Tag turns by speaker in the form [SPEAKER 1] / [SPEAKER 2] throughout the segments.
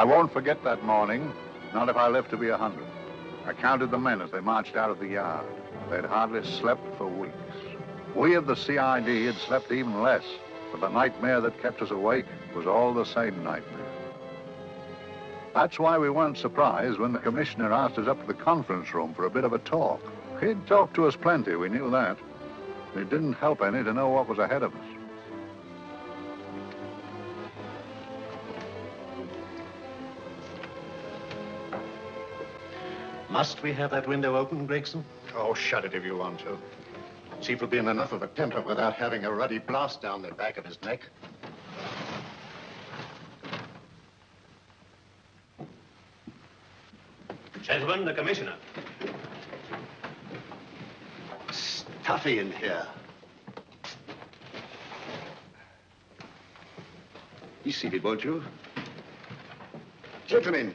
[SPEAKER 1] won't forget that morning, not if I live to be 100. I counted the men as they marched out of the yard. They'd hardly slept for weeks. We of the CID had slept even less, but the nightmare that kept us awake was all the same nightmare. That's why we weren't surprised when the commissioner asked us up to the conference room for a bit of a talk. He'd talked to us plenty, we knew that. It didn't help any to know what was ahead of us.
[SPEAKER 2] Must we have that window open, Gregson?
[SPEAKER 3] Oh, shut it if you want to. Chief will be in enough of a temper without having a ruddy blast down the back of his neck.
[SPEAKER 2] Gentlemen, the commissioner.
[SPEAKER 3] Stuffy in here. Be seated, won't you? Gentlemen,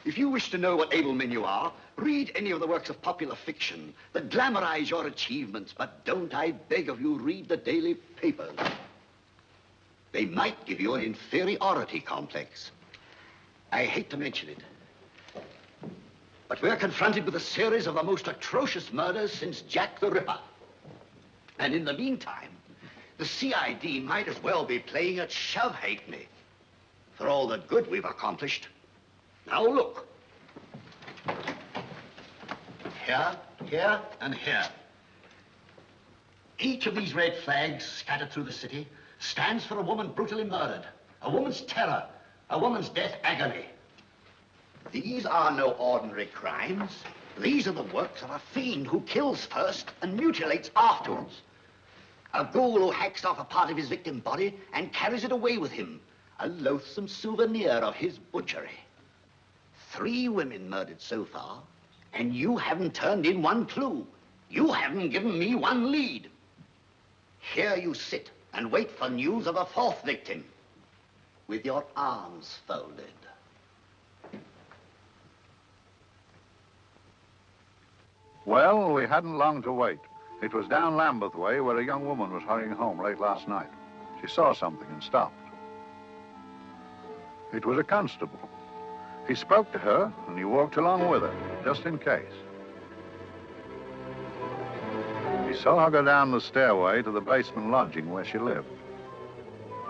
[SPEAKER 3] if you wish to know what able men you are, read any of the works of popular fiction that glamorize your achievements, but don't, I beg of you, read the daily papers. They might give you an inferiority complex. I hate to mention it, but we're confronted with a series of the most atrocious murders since Jack the Ripper. And in the meantime, the CID might as well be playing at shove-hate-me for all the good we've accomplished. Now look. Here, here, and here. Each of these red flags scattered through the city stands for a woman brutally murdered, a woman's terror, a woman's death agony. These are no ordinary crimes. These are the works of a fiend who kills first and mutilates afterwards. A ghoul who hacks off a part of his victim body and carries it away with him, a loathsome souvenir of his butchery. 3 women murdered so far, and you haven't turned in one clue. You haven't given me one lead. Here you sit and wait for news of a 4th victim, with your arms folded.
[SPEAKER 1] Well, we hadn't long to wait. It was down Lambeth Way where a young woman was hurrying home late last night. She saw something and stopped. It was a constable. He spoke to her, and he walked along with her, just in case. He saw her go down the stairway to the basement lodging where she lived.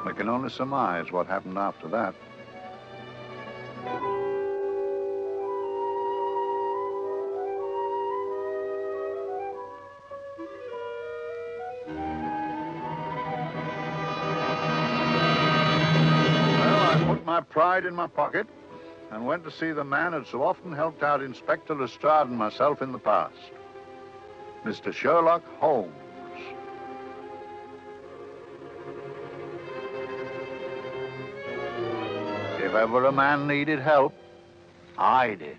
[SPEAKER 1] We can only surmise what happened after that. My pride in my pocket and went to see the man who'd so often helped out Inspector Lestrade and myself in the past, Mr. Sherlock Holmes. If ever a man needed help, I did.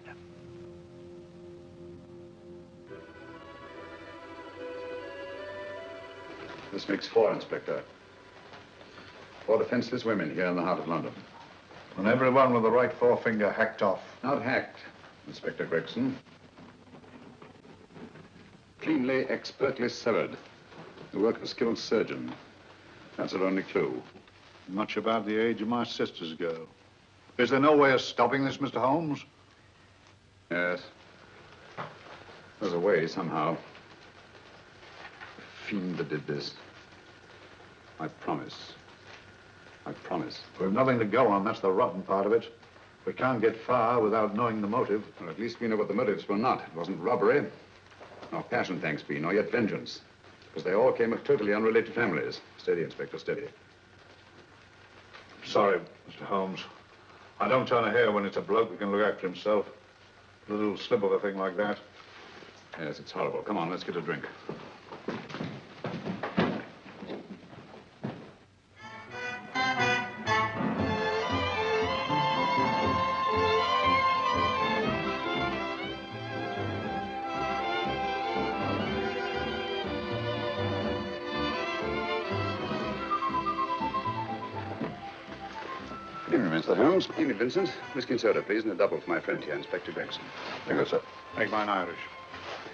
[SPEAKER 4] This makes 4, Inspector. 4 defenseless women here in the heart of London.
[SPEAKER 1] And everyone with the right forefinger hacked off.
[SPEAKER 4] Not hacked, Inspector Gregson. Cleanly, expertly severed. The work of a skilled surgeon. That's our only clue.
[SPEAKER 1] Much about the age of my sister's girl. Is there no way of stopping this, Mr. Holmes?
[SPEAKER 4] Yes. There's a way, somehow. The fiend that did this. I promise. I promise.
[SPEAKER 1] We've nothing to go on. That's the rotten part of it. We can't get far without knowing the motive.
[SPEAKER 4] Well, at least we know what the motives were not. It wasn't robbery, nor passion, thanks be, nor yet vengeance. Because they all came of totally unrelated families. Steady, Inspector, steady.
[SPEAKER 1] Sorry, Mr. Holmes. I don't turn a hair when it's a bloke who can look after himself. A little slip of a thing like that.
[SPEAKER 4] Yes, it's horrible. Come on, let's get a drink. Mr. Holmes. Evening, Vincent. Whiskey and soda, please, and a double for my friend here, Inspector Gregson.
[SPEAKER 1] Thank you, sir. Make mine Irish.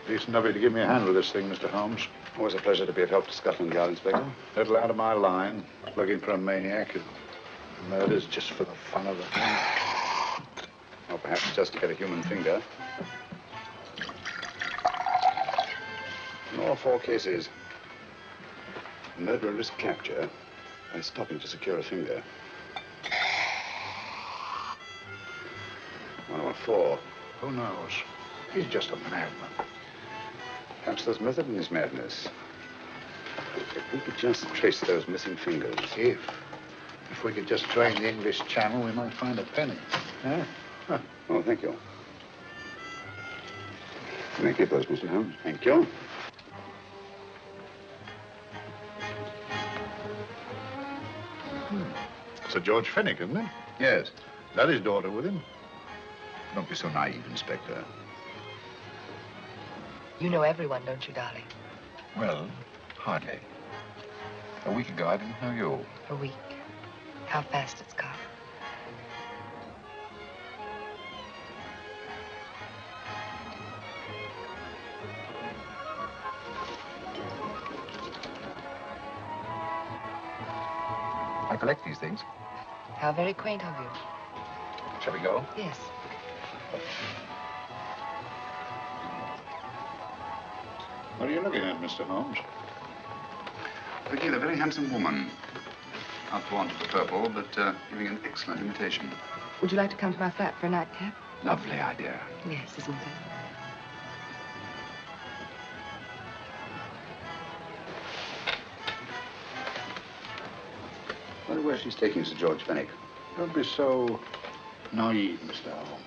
[SPEAKER 1] Decent of you to give me a hand with this thing, Mr. Holmes.
[SPEAKER 4] Always a pleasure to be of help to Scotland Yard, Inspector.
[SPEAKER 1] Little out of my line, looking for a maniac who murders just for the fun of the thing.
[SPEAKER 4] Perhaps just to get a human finger. In all 4 cases, the murderer risked capture by stopping to secure a finger. 104.
[SPEAKER 1] Who knows? He's just a madman.
[SPEAKER 4] Perhaps there's method in his madness. If we could just trace those missing fingers.
[SPEAKER 1] If we could just drain the English Channel, we might find a penny. Huh?
[SPEAKER 4] Oh, thank you. Can I keep those, Mr. Holmes? Thank you.
[SPEAKER 1] Sir George Fenwick, isn't it?
[SPEAKER 4] Yes.
[SPEAKER 1] Is that his daughter with him?
[SPEAKER 4] Don't be so naive, Inspector.
[SPEAKER 5] You know everyone, don't you, darling?
[SPEAKER 4] Well, hardly. A week ago, I didn't know you.
[SPEAKER 5] A week. How fast it's gone.
[SPEAKER 4] I collect these things.
[SPEAKER 5] How very quaint of you.
[SPEAKER 4] Shall we go?
[SPEAKER 5] Yes.
[SPEAKER 1] What are you looking at, Mr. Holmes?
[SPEAKER 4] Looking at a very handsome woman. Not fond of the purple, but giving an excellent imitation.
[SPEAKER 5] Would you like to come to my flat for a nightcap?
[SPEAKER 4] Lovely idea.
[SPEAKER 5] Yes, isn't it?
[SPEAKER 4] I wonder where she's taking Sir George Fenwick.
[SPEAKER 1] Don't be so naive, Mr. Holmes.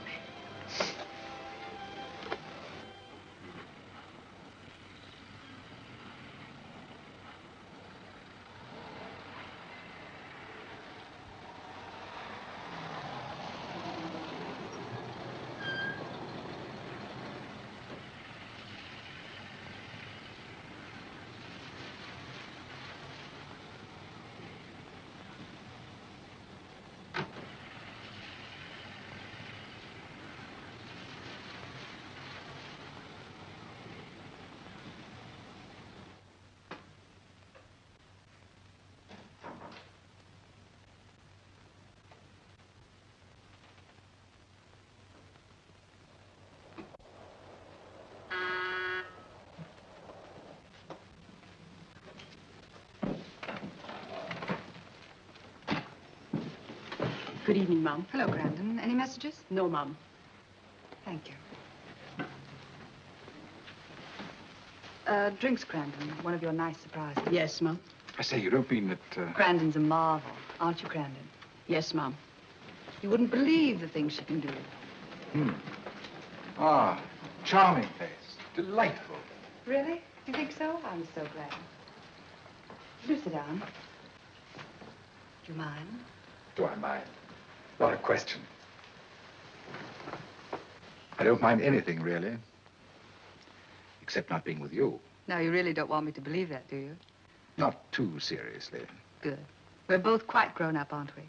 [SPEAKER 6] Good evening, Mum.
[SPEAKER 5] Hello, Grandon. Any messages?
[SPEAKER 6] No, Mum.
[SPEAKER 5] Thank you. Drinks, Grandon. One of your nice surprises.
[SPEAKER 6] Yes, Mum.
[SPEAKER 4] I say, you don't mean that...
[SPEAKER 5] Grandon's a marvel, aren't you, Grandon?
[SPEAKER 6] Yes, Mum.
[SPEAKER 5] You wouldn't believe the things she can do.
[SPEAKER 4] Ah, charming face. Delightful.
[SPEAKER 5] Really? You think so? I'm so glad. Do sit down. Do you mind?
[SPEAKER 4] Do I mind? What a question. I don't mind anything, really. Except not being with you.
[SPEAKER 5] Now, you really don't want me to believe that, do you?
[SPEAKER 4] Not too seriously.
[SPEAKER 5] Good. We're both quite grown up, aren't we?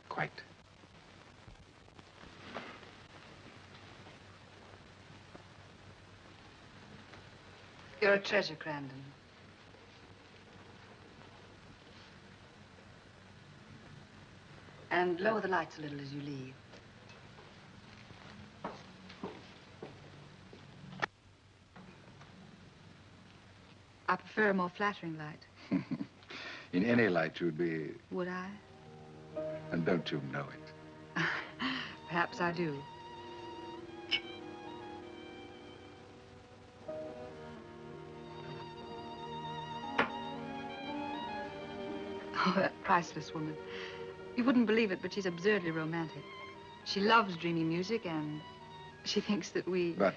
[SPEAKER 4] Quite.
[SPEAKER 5] You're a treasure, Grandon. And lower the lights a little as you leave. I prefer a more flattering light.
[SPEAKER 4] In any light, you'd be...
[SPEAKER 5] Would I?
[SPEAKER 4] And don't you know it?
[SPEAKER 5] Perhaps I do. Oh, that priceless woman. You wouldn't believe it, but she's absurdly romantic. She loves dreamy music, and she thinks that we...
[SPEAKER 4] But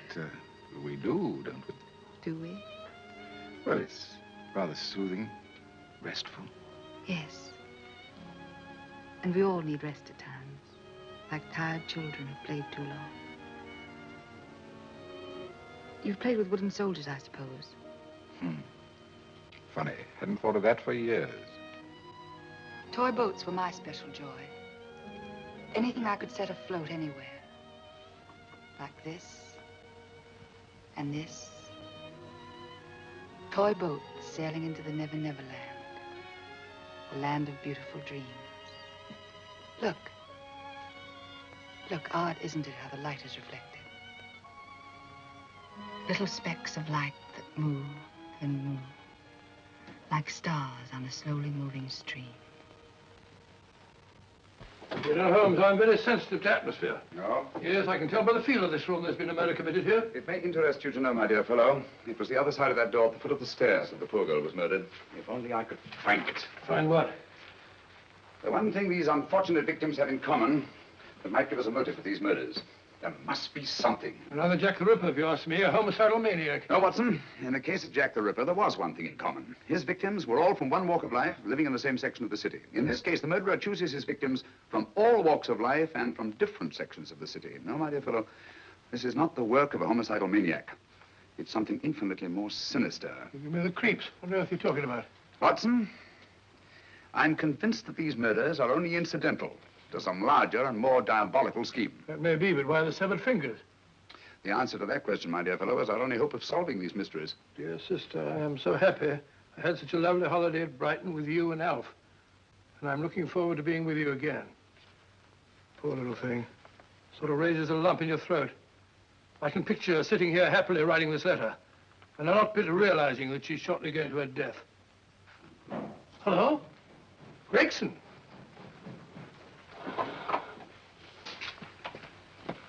[SPEAKER 4] we do, don't we?
[SPEAKER 5] Do we?
[SPEAKER 4] Well, it's rather soothing, restful.
[SPEAKER 5] Yes. And we all need rest at times, like tired children who've played too long. You've played with wooden soldiers, I suppose.
[SPEAKER 4] Funny. Hadn't thought of that for years.
[SPEAKER 5] Toy boats were my special joy. Anything I could set afloat anywhere. Like this. And this. Toy boats sailing into the Never Never Land. The land of beautiful dreams. Look. Look, art, isn't it, how the light is reflected? Little specks of light that move and move, like stars on a slowly moving stream.
[SPEAKER 7] You know, Holmes, I'm very sensitive to atmosphere.
[SPEAKER 4] No?
[SPEAKER 7] Yes, I can tell by the feel of this room there's been a murder committed here.
[SPEAKER 4] It may interest you to know, my dear fellow, it was the other side of that door at the foot of the stairs that the poor girl was murdered. If only I could find it.
[SPEAKER 7] Find what?
[SPEAKER 4] The one thing these unfortunate victims have in common that might give us a motive for these murders. There must be something.
[SPEAKER 7] Another Jack the Ripper, if you ask me, a homicidal maniac.
[SPEAKER 4] No, Watson. In the case of Jack the Ripper, there was one thing in common. His victims were all from one walk of life, living in the same section of the city. In this case, the murderer chooses his victims from all walks of life and from different sections of the city. No, my dear fellow, this is not the work of a homicidal maniac. It's something infinitely more sinister.
[SPEAKER 7] You give me the creeps. What on earth are you talking about?
[SPEAKER 4] Watson, I'm convinced that these murders are only incidental to some larger and more diabolical scheme.
[SPEAKER 7] That may be, but why the severed fingers?
[SPEAKER 4] The answer to that question, my dear fellow, is our only hope of solving these mysteries.
[SPEAKER 7] Dear sister, I am so happy. I had such a lovely holiday at Brighton with you and Alf. And I'm looking forward to being with you again. Poor little thing. Sort of raises a lump in your throat. I can picture her sitting here happily writing this letter. And a not bit realizing that she's shortly going to her death. Hello? Gregson.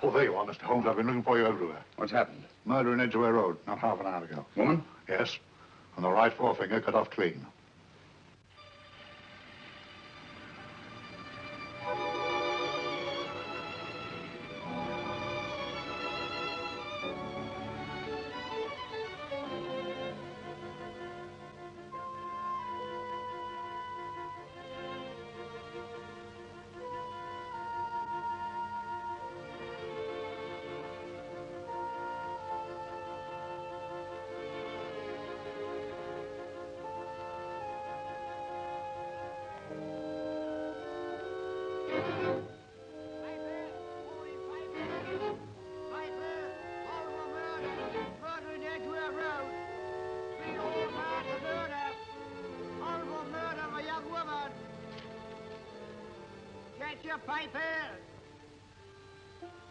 [SPEAKER 1] Oh, there you are, Mr. Holmes. I've been looking for you everywhere.
[SPEAKER 4] What's happened?
[SPEAKER 1] Murder in Edgware Road, not half an hour ago.
[SPEAKER 4] Woman?
[SPEAKER 1] Yes. And the right forefinger cut off clean.
[SPEAKER 8] Papers!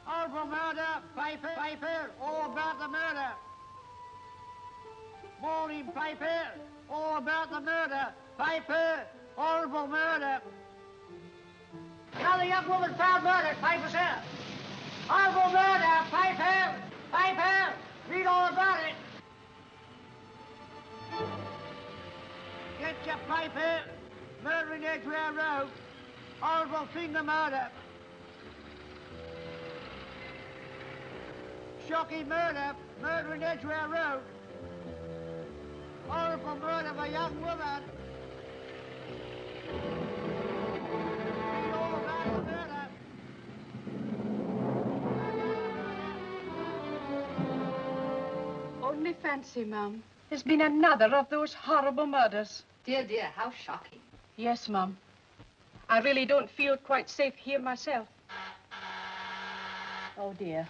[SPEAKER 8] All for murder, papers, all about the murder. Morning papers, all about the murder, papers, all for murder. Another young woman found murdered, papers here. All for murder, papers, read all about it. Get your paper, murder in Edgware Road. Horrible finger murder. Shocking murder. Murder in Edgware Road. Horrible murder of a young woman. Read all about the murder.
[SPEAKER 6] Only fancy, Mum. There's been another of those horrible murders.
[SPEAKER 5] Dear, dear, how shocking.
[SPEAKER 6] Yes, Mum. I really don't feel quite safe here myself. Oh, dear.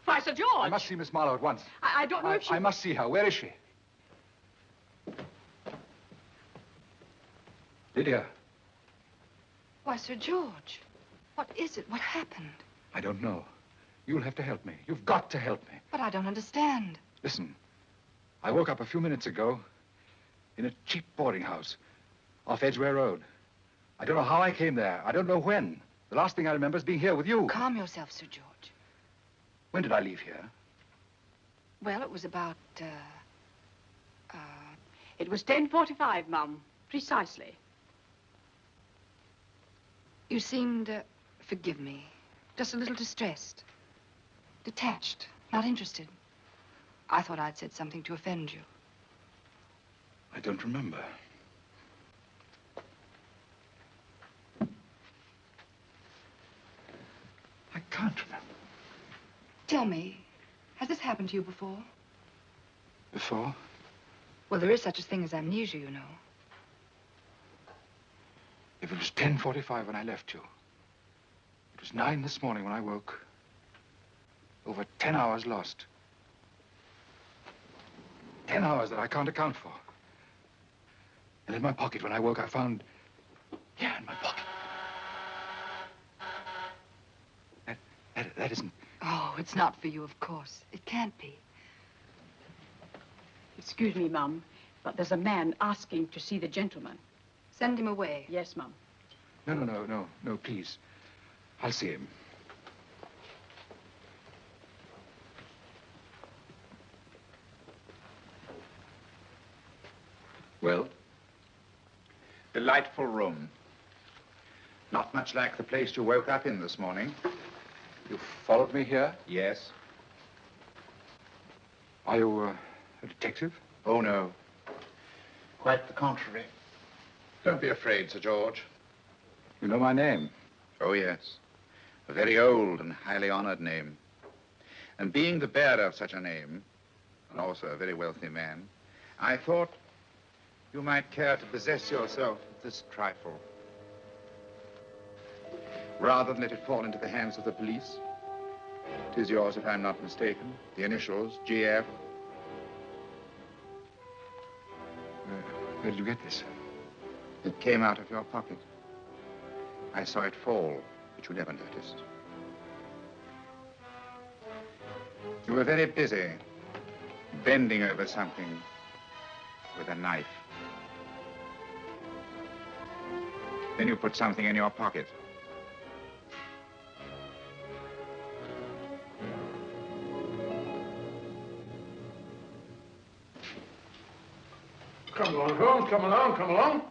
[SPEAKER 6] Why, Sir George!
[SPEAKER 9] I must see Miss Marlowe at once.
[SPEAKER 6] I don't know if she...
[SPEAKER 9] I must see her. Where is she? Lydia.
[SPEAKER 5] Why, Sir George, what is it? What happened?
[SPEAKER 9] I don't know. You'll have to help me. You've got to help me.
[SPEAKER 5] But I don't understand.
[SPEAKER 9] Listen, I woke up a few minutes ago in a cheap boarding house off Edgware Road. I don't know how I came there. I don't know when. The last thing I remember is being here with you.
[SPEAKER 5] Calm yourself, Sir George.
[SPEAKER 9] When did I leave here?
[SPEAKER 5] Well, it was about,
[SPEAKER 6] It was 10:45, Mum. Precisely.
[SPEAKER 5] You seemed, forgive me, just a little distressed. Detached, not interested. I thought I'd said something to offend you.
[SPEAKER 9] I don't remember. I can't remember.
[SPEAKER 5] Tell me, has this happened to you before?
[SPEAKER 9] Before?
[SPEAKER 5] Well, there is such a thing as amnesia, you know.
[SPEAKER 9] If it was 10:45 when I left you, it was 9 this morning when I woke. Over 10 hours lost. 10 hours that I can't account for. And in my pocket, when I woke, I found... Yeah, in my pocket. That isn't...
[SPEAKER 5] Oh, it's not for you, of course. It can't be.
[SPEAKER 6] Excuse me, Mum, but there's a man asking to see the gentleman.
[SPEAKER 5] Send him away.
[SPEAKER 6] Yes, Mum.
[SPEAKER 9] No, please. I'll see him.
[SPEAKER 4] Well? Delightful room. Not much like the place you woke up in this morning.
[SPEAKER 9] You followed me here?
[SPEAKER 4] Yes.
[SPEAKER 9] Are you a detective?
[SPEAKER 4] Oh, no. Quite the contrary. Don't be afraid, Sir George.
[SPEAKER 9] You know my name?
[SPEAKER 4] Oh, yes. A very old and highly honored name. And being the bearer of such a name, and also a very wealthy man, I thought you might care to possess yourself of this trifle. Rather than let it fall into the hands of the police. It is yours, if I'm not mistaken. The initials, GF.
[SPEAKER 9] Where did you get this?
[SPEAKER 4] It came out of your pocket. I saw it fall, but you never noticed. You were very busy, bending over something with a knife. Then you put something in your pocket.
[SPEAKER 7] Come along, Holmes, come along, come along.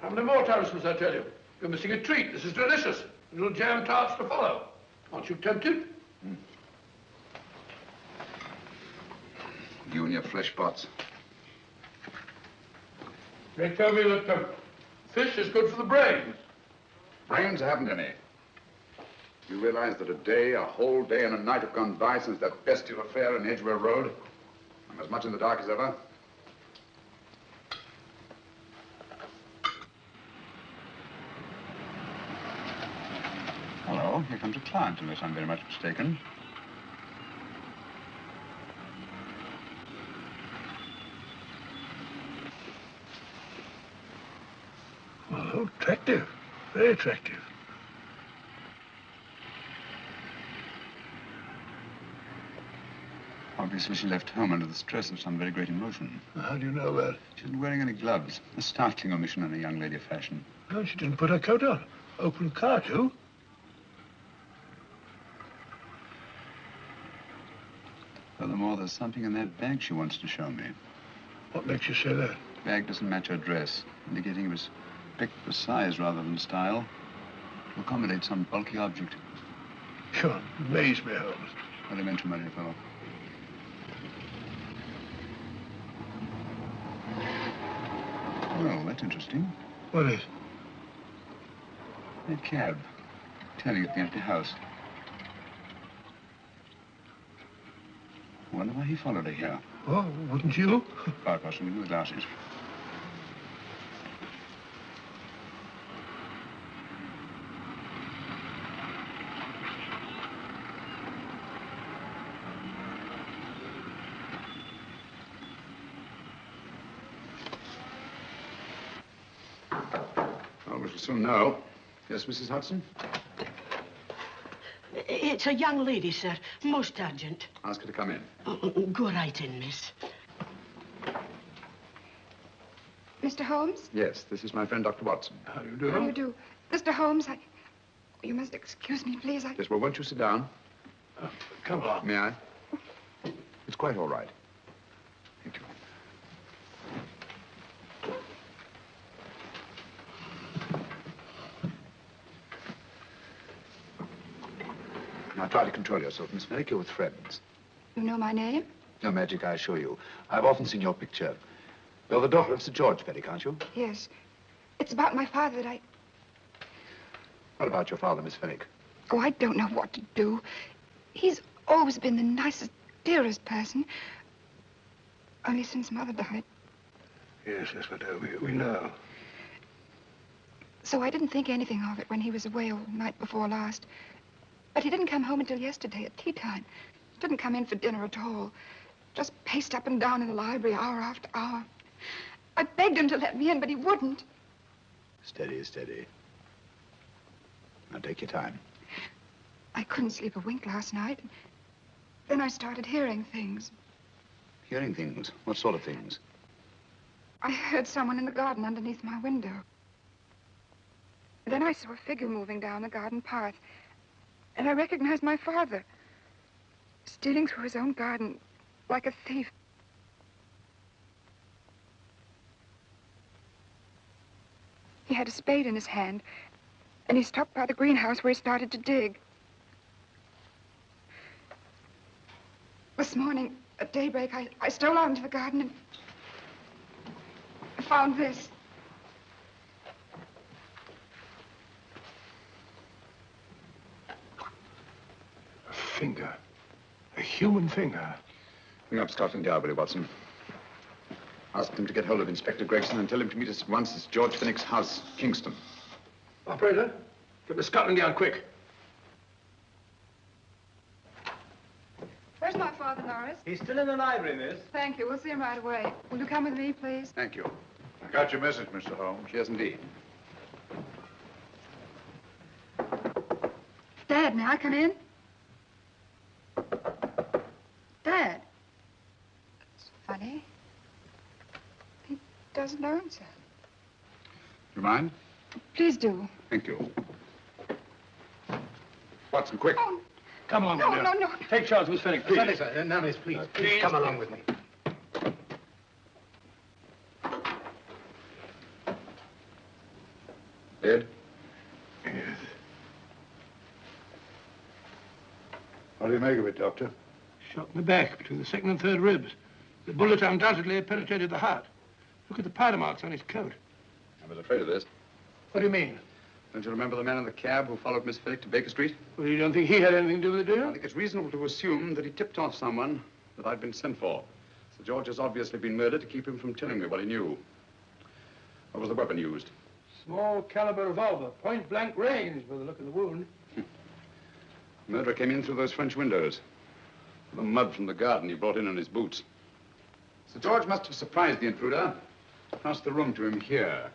[SPEAKER 7] How many more times must I tell you? You're missing a treat. This is delicious. Little jam tarts to follow. Aren't you tempted?
[SPEAKER 4] You and your flesh pots.
[SPEAKER 7] They tell me that fish is good for the brains.
[SPEAKER 4] Brains haven't any. You realize that a whole day and a night have gone by since that bestial affair in Edgware Road? I'm as much in the dark as ever. Hello, here comes a client, unless I'm very much mistaken.
[SPEAKER 7] Oh, attractive. Very attractive.
[SPEAKER 4] Obviously, she left home under the stress of some very great emotion.
[SPEAKER 7] How do you know that?
[SPEAKER 4] She isn't wearing any gloves. A startling omission in a young lady of fashion.
[SPEAKER 7] No, she didn't put her coat on. Open car, too.
[SPEAKER 4] Furthermore, there's something in that bag she wants to show me.
[SPEAKER 7] What makes you say that?
[SPEAKER 4] The bag doesn't match her dress, indicating it was picked for size rather than style, to accommodate some bulky object.
[SPEAKER 7] You amaze me, Holmes.
[SPEAKER 4] What do you mention, my dear fellow? Well, that's interesting.
[SPEAKER 7] What is?
[SPEAKER 4] That cab, turning at the empty house. I wonder why he followed her here.
[SPEAKER 7] Oh, wouldn't you?
[SPEAKER 4] Quite possibly with the glasses. Well, we shall soon know. Yes, Mrs. Hudson?
[SPEAKER 10] It's a young lady, sir. Most urgent.
[SPEAKER 4] Ask her to come in.
[SPEAKER 10] Go right in, miss.
[SPEAKER 5] Mr. Holmes?
[SPEAKER 4] Yes, this is my friend, Dr. Watson.
[SPEAKER 7] How do you do?
[SPEAKER 5] How do you do? Mr. Holmes, you must excuse me, please.
[SPEAKER 4] Yes, well, won't you sit down?
[SPEAKER 7] Come on.
[SPEAKER 4] May I? It's quite all right. Thank you. Now, try to control yourself, Miss Merrick. You're with friends.
[SPEAKER 5] You know my name?
[SPEAKER 4] No magic, I assure you. I've often seen your picture. You're the daughter of Sir George Merrick, aren't you?
[SPEAKER 5] Yes. It's about my father that
[SPEAKER 4] What about your father, Miss Fenwick?
[SPEAKER 5] Oh, I don't know what to do. He's always been the nicest, dearest person. Only since Mother died.
[SPEAKER 7] Yes, we know.
[SPEAKER 5] So I didn't think anything of it when he was away all night before last. But he didn't come home until yesterday at tea time. Didn't come in for dinner at all. Just paced up and down in the library hour after hour. I begged him to let me in, but he wouldn't.
[SPEAKER 4] Steady, steady. Now take your time.
[SPEAKER 5] I couldn't sleep a wink last night. Then I started hearing things.
[SPEAKER 4] Hearing things? What sort of things?
[SPEAKER 5] I heard someone in the garden underneath my window. Then I saw a figure moving down the garden path. And I recognized my father, stealing through his own garden like a thief. He had a spade in his hand, and he stopped by the greenhouse where he started to dig. This morning, at daybreak, I stole out into the garden and I found this.
[SPEAKER 7] A finger. A human finger.
[SPEAKER 4] Bring up Scotland Yard, will you, Watson? Ask them to get hold of Inspector Gregson and tell him to meet us at once at George Finnick's house, Kingston.
[SPEAKER 7] Operator, get the Scotland Yard quick.
[SPEAKER 5] Where's my father, Norris?
[SPEAKER 2] He's still in the library, miss.
[SPEAKER 5] Thank you. We'll see him right away. Will you come with me, please?
[SPEAKER 4] Thank you.
[SPEAKER 1] I got your message, Mr. Holmes.
[SPEAKER 4] Yes, indeed.
[SPEAKER 5] Dad, may I come in? Dad. It's funny. He doesn't answer.
[SPEAKER 4] You mind?
[SPEAKER 5] Please do.
[SPEAKER 4] Thank you. Watson, quick.
[SPEAKER 5] Oh,
[SPEAKER 7] Come along,
[SPEAKER 5] no,
[SPEAKER 7] my dear.
[SPEAKER 5] no, no.
[SPEAKER 7] Take charge, Miss Finnick, please.
[SPEAKER 11] Sorry, sir. Now, miss, please.
[SPEAKER 7] Please come along with me.
[SPEAKER 4] Dead?
[SPEAKER 7] Yes.
[SPEAKER 1] What do you make of it, Doctor?
[SPEAKER 7] Shot in the back, between the second and third ribs. The bullet undoubtedly penetrated the heart. Look at the powder marks on his coat.
[SPEAKER 4] I was afraid of this.
[SPEAKER 7] What do you mean?
[SPEAKER 4] Don't you remember the man in the cab who followed Miss Finnick to Baker Street?
[SPEAKER 7] Well, you don't think he had anything to do with the
[SPEAKER 4] I
[SPEAKER 7] deal?
[SPEAKER 4] think it's reasonable to assume that he tipped off someone that I'd been sent for. Sir George has obviously been murdered to keep him from telling me what he knew. What was the weapon used?
[SPEAKER 7] Small caliber revolver, point blank range, by the look of the wound.
[SPEAKER 4] The murderer came in through those French windows. The mud from the garden he brought in his boots. Sir George must have surprised the intruder. Passed the room to him here.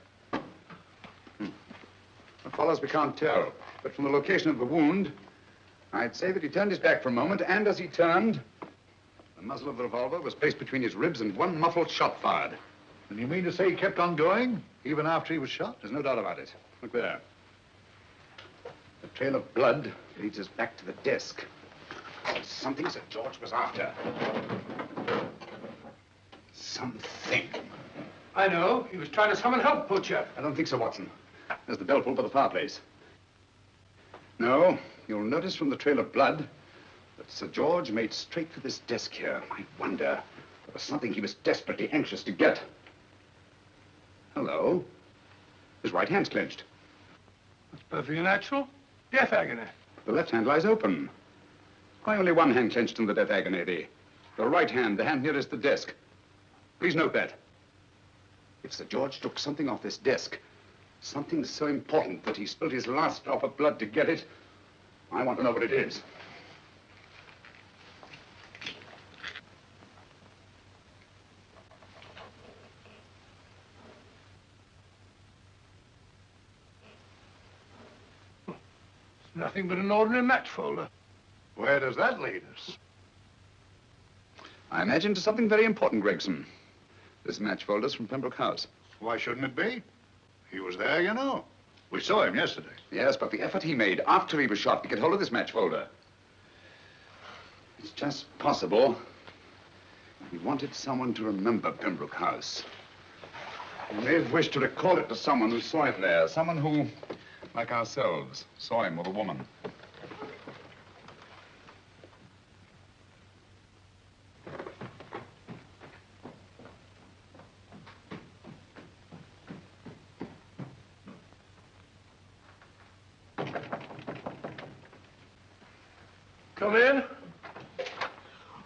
[SPEAKER 4] What follows we can't tell. But from the location of the wound, I'd say that he turned his back for a moment, and as he turned, the muzzle of the revolver was placed between his ribs and one muffled shot fired.
[SPEAKER 1] And you mean to say he kept on going, even after he was shot?
[SPEAKER 4] There's no doubt about it. Look there. The trail of blood leads us back to the desk. Something Sir George was after. Something.
[SPEAKER 7] I know. He was trying to summon help, poor chap.
[SPEAKER 4] I don't think so, Watson. There's the bell pull by the fireplace. No, you'll notice from the trail of blood that Sir George made straight for this desk here. I wonder, there was something he was desperately anxious to get. Hello. His right hand's clenched.
[SPEAKER 7] That's perfectly natural. Death agony.
[SPEAKER 4] The left hand lies open. Why only one hand clenched in the death agony, Eddie? The right hand, the hand nearest the desk. Please note that. If Sir George took something off this desk, something so important that he spilled his last drop of blood to get it, I want to know what it is.
[SPEAKER 7] It's nothing but an ordinary match folder.
[SPEAKER 1] Where does that lead us?
[SPEAKER 4] I imagine to something very important, Gregson. This match folder's from Pembroke House.
[SPEAKER 1] Why shouldn't it be? He was there, you know. We saw him yesterday.
[SPEAKER 4] Yes, but the effort he made after he was shot to get hold of this match folder. It's just possible he wanted someone to remember Pembroke House. He may have wished to recall it to someone who saw him there. Someone who, like ourselves, saw him with a woman.
[SPEAKER 7] Come in.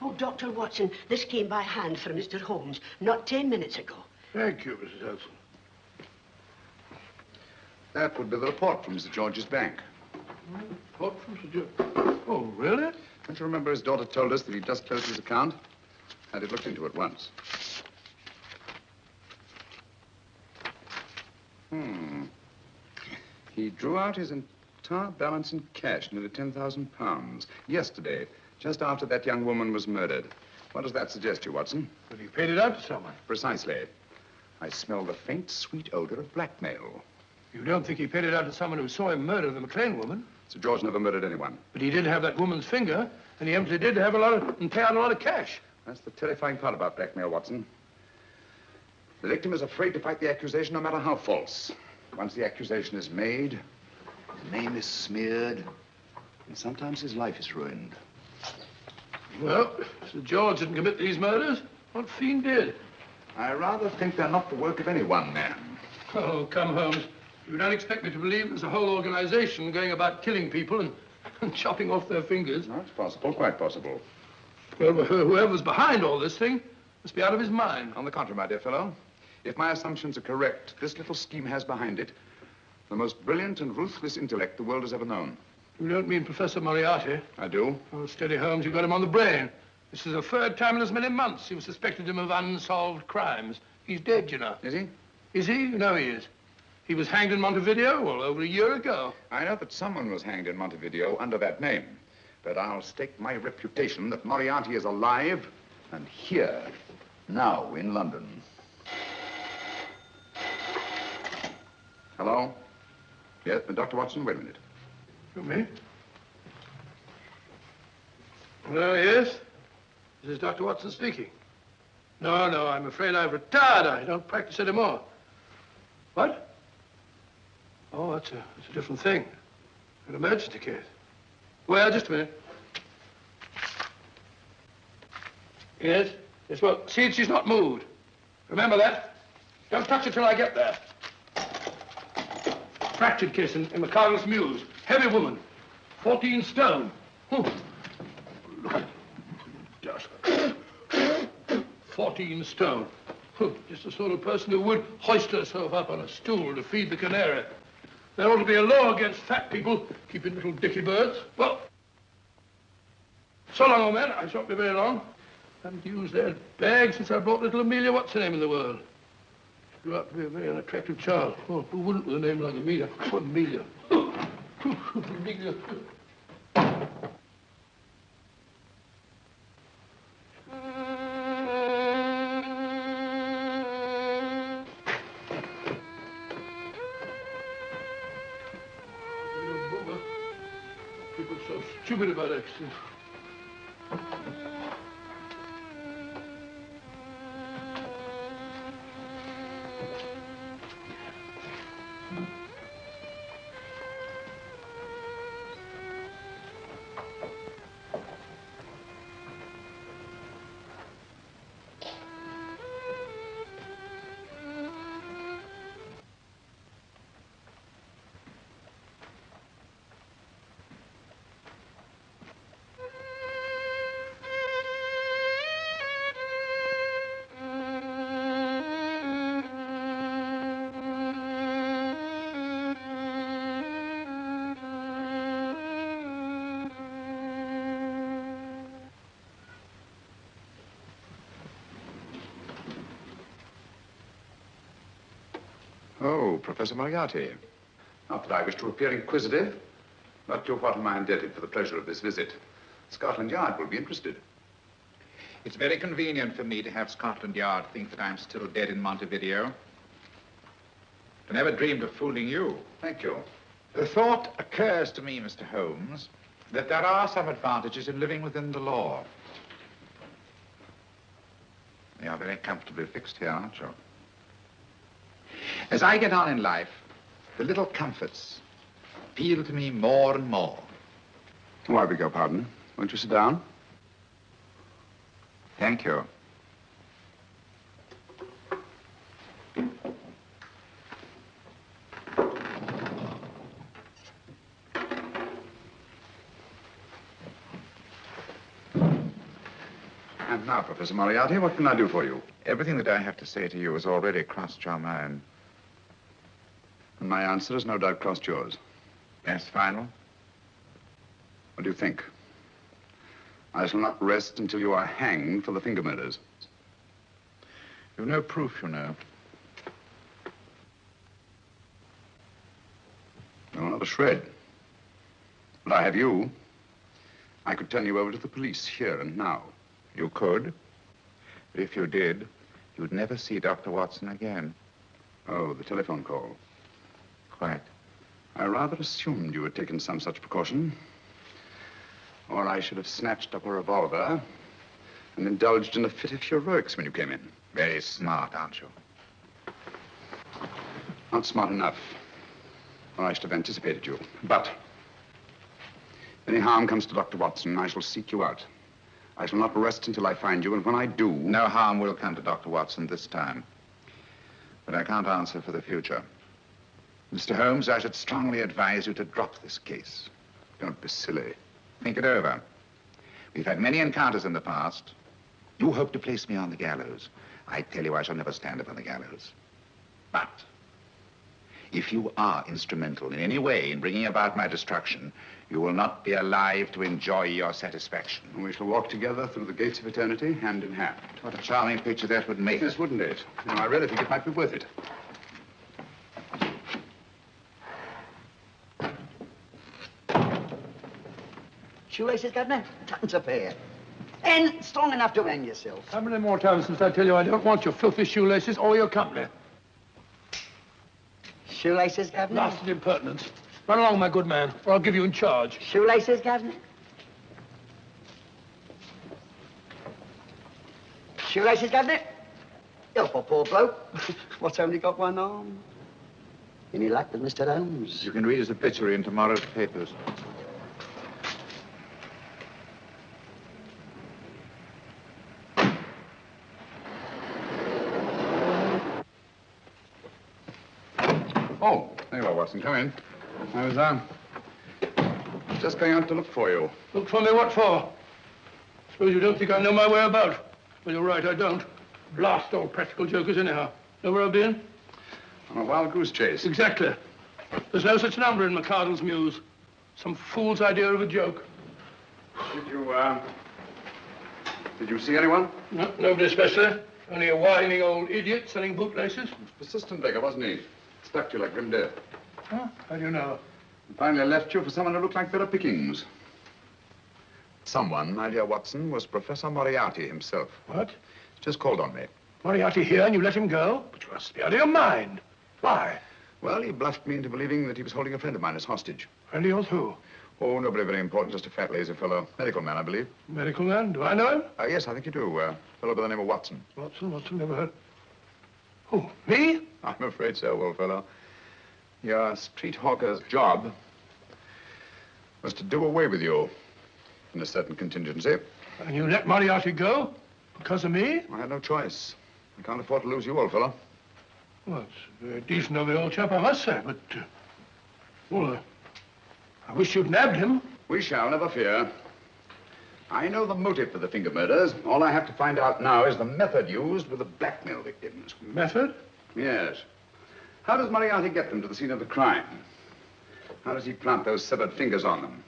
[SPEAKER 10] Oh, Dr. Watson, this came by hand from Mr. Holmes not 10 minutes ago.
[SPEAKER 7] Thank you, Mrs. Hudson.
[SPEAKER 4] That would be the report from Sir George's bank.
[SPEAKER 7] Report from Sir George. Oh, really?
[SPEAKER 4] Don't you remember his daughter told us that he'd just closed his account? Had it looked into at once. He drew out his entire balance in cash, nearly £10,000, yesterday, just after that young woman was murdered. What does that suggest you, Watson?
[SPEAKER 7] But he paid it out to someone.
[SPEAKER 4] Precisely. I smell the faint, sweet odor of blackmail.
[SPEAKER 7] You don't think he paid it out to someone who saw him murder the McLean woman?
[SPEAKER 4] Sir George never murdered anyone.
[SPEAKER 7] But he did have that woman's finger, and he empty did have and pay out a lot of cash.
[SPEAKER 4] That's the terrifying part about blackmail, Watson. The victim is afraid to fight the accusation, no matter how false. Once the accusation is made, his name is smeared, and sometimes his life is ruined.
[SPEAKER 7] Well, Sir George didn't commit these murders. What fiend did?
[SPEAKER 4] I rather think they're not the work of any one man.
[SPEAKER 7] Oh, come, Holmes. You don't expect me to believe there's a whole organization going about killing people and chopping off their fingers.
[SPEAKER 4] No, it's possible, quite possible.
[SPEAKER 7] Well, whoever's behind all this thing must be out of his mind.
[SPEAKER 4] On the contrary, my dear fellow, if my assumptions are correct, this little scheme has behind it the most brilliant and ruthless intellect the world has ever known.
[SPEAKER 7] You don't mean Professor Moriarty?
[SPEAKER 4] I do.
[SPEAKER 7] Oh, steady, Holmes. You've got him on the brain. This is the third time in as many months you've suspected him of unsolved crimes. He's dead, you know.
[SPEAKER 4] Is he?
[SPEAKER 7] Is he? You know he is. He was hanged in Montevideo, well, over a year ago.
[SPEAKER 4] I know that someone was hanged in Montevideo under that name. But I'll stake my reputation that Moriarty is alive and here, now, in London. Hello? Yes, Dr. Watson, wait a minute.
[SPEAKER 7] You me? Well, yes. This is Dr. Watson speaking. No, I'm afraid I've retired. I don't practice anymore. What? Oh, that's a different thing. An emergency case. Well, just a minute. Yes? Yes, well, see, she's not moved. Remember that? Don't touch her till I get there. Fractured case in McCarthy's Mews. Heavy woman. 14 stone. Look at dust. 14 stone. Just the sort of person who would hoist herself up on a stool to feed the canary. There ought to be a law against fat people keeping little dicky birds. Well, so long, old man. I shan't be very long. Haven't used their bag since I brought little Amelia. What's her name in the world? She grew up to be a very unattractive child. Oh, who wouldn't with a name like Amelia? Oh, Amelia. Amelia. People are so stupid about accidents.
[SPEAKER 4] Oh, Professor Moriarty. Not that I wish to appear inquisitive, but to what am I indebted for the pleasure of this visit? Scotland Yard will be interested.
[SPEAKER 11] It's very convenient for me to have Scotland Yard think that I'm still dead in Montevideo. I never dreamed of fooling you.
[SPEAKER 4] Thank you.
[SPEAKER 11] The thought occurs to me, Mr. Holmes, that there are some advantages in living within the law.
[SPEAKER 4] You are very comfortably fixed here, aren't you?
[SPEAKER 11] As I get on in life, the little comforts appeal to me more and more.
[SPEAKER 4] Oh, I beg your pardon. Won't you sit down?
[SPEAKER 11] Thank you.
[SPEAKER 4] And now, Professor Moriarty, what can I do for you?
[SPEAKER 11] Everything that I have to say to you has already crossed your mind.
[SPEAKER 4] And my answer has no doubt crossed yours.
[SPEAKER 11] Yes, final?
[SPEAKER 4] What do you think? I shall not rest until you are hanged for the finger murders.
[SPEAKER 11] You've no proof, you know.
[SPEAKER 4] No, not a shred. But I have you. I could turn you over to the police here and now.
[SPEAKER 11] You could. But if you did, you'd never see Dr. Watson again.
[SPEAKER 4] Oh, the telephone call.
[SPEAKER 11] Quite.
[SPEAKER 4] I rather assumed you had taken some such precaution. Or I should have snatched up a revolver and indulged in a fit of heroics when you came in.
[SPEAKER 11] Very smart, aren't you?
[SPEAKER 4] Not smart enough. Or I should have anticipated you. But if any harm comes to Dr. Watson, I shall seek you out. I shall not rest until I find you, and when I do...
[SPEAKER 11] No harm will come to Dr. Watson this time. But I can't answer for the future. Mr. Holmes, I should strongly advise you to drop this case.
[SPEAKER 4] Don't be silly.
[SPEAKER 11] Think it over. We've had many encounters in the past. You hope to place me on the gallows. I tell you, I shall never stand upon the gallows. But if you are instrumental in any way in bringing about my destruction, you will not be alive to enjoy your satisfaction.
[SPEAKER 4] And we shall walk together through the gates of eternity, hand in hand.
[SPEAKER 11] What a charming picture that would make.
[SPEAKER 4] Yes, wouldn't it? You know, I really think it might be worth it.
[SPEAKER 3] Shoelaces, Governor? Tuppence a pair. And strong enough to hang yourself.
[SPEAKER 7] How many more times must I tell you I don't want your filthy shoelaces or your company?
[SPEAKER 3] Shoelaces, Governor?
[SPEAKER 7] Blasted impertinence. Run along, my good man, or I'll give you in charge.
[SPEAKER 3] Shoelaces, Governor? Shoelaces, Governor? Help a poor bloke. What's only got one arm? Any luck with Mr. Holmes?
[SPEAKER 11] You can read his obituary in tomorrow's papers.
[SPEAKER 4] Oh, there you are, Watson. Come in. I was, just going out to look for you.
[SPEAKER 7] Look for me, what for? Suppose you don't think I know my way about. Well, you're right, I don't. Blast all practical jokers anyhow. Know where I've been?
[SPEAKER 4] On a wild goose chase.
[SPEAKER 7] Exactly. There's no such number in McCardle's Muse. Some fool's idea of a joke.
[SPEAKER 4] Did you see anyone?
[SPEAKER 7] No, nobody especially. Only a whining old idiot selling bootlaces.
[SPEAKER 4] Persistent beggar, wasn't he? Stuck to you like grim death.
[SPEAKER 7] Huh? How do you know?
[SPEAKER 4] And finally left you for someone who looked like better pickings. Someone, my dear Watson, was Professor Moriarty himself.
[SPEAKER 7] What?
[SPEAKER 4] Just called on me.
[SPEAKER 7] Moriarty here and you let him go? But you must be out of your mind. Why?
[SPEAKER 4] Well, he bluffed me into believing that he was holding a friend of mine as hostage.
[SPEAKER 7] Friend of yours who?
[SPEAKER 4] Oh, nobody very important, just a fat, lazy fellow. Medical man, I believe.
[SPEAKER 7] Medical man? Do I know him?
[SPEAKER 4] Yes, I think you do. A fellow by the name of Watson.
[SPEAKER 7] Watson, never heard. Who, me?
[SPEAKER 4] I'm afraid so, old fellow. Your street hawker's job was to do away with you in a certain contingency.
[SPEAKER 7] And you let Moriarty go? Because of me?
[SPEAKER 4] I had no choice. I can't afford to lose you, old fellow.
[SPEAKER 7] Well, it's very decent of the old chap, I must say, but... I wish you'd nabbed him.
[SPEAKER 4] We shall, never fear. I know the motive for the finger murders. All I have to find out now is the method used with the blackmail victims.
[SPEAKER 7] Method?
[SPEAKER 4] Yes. How does Moriarty get them to the scene of the crime? How does he plant those severed fingers on them?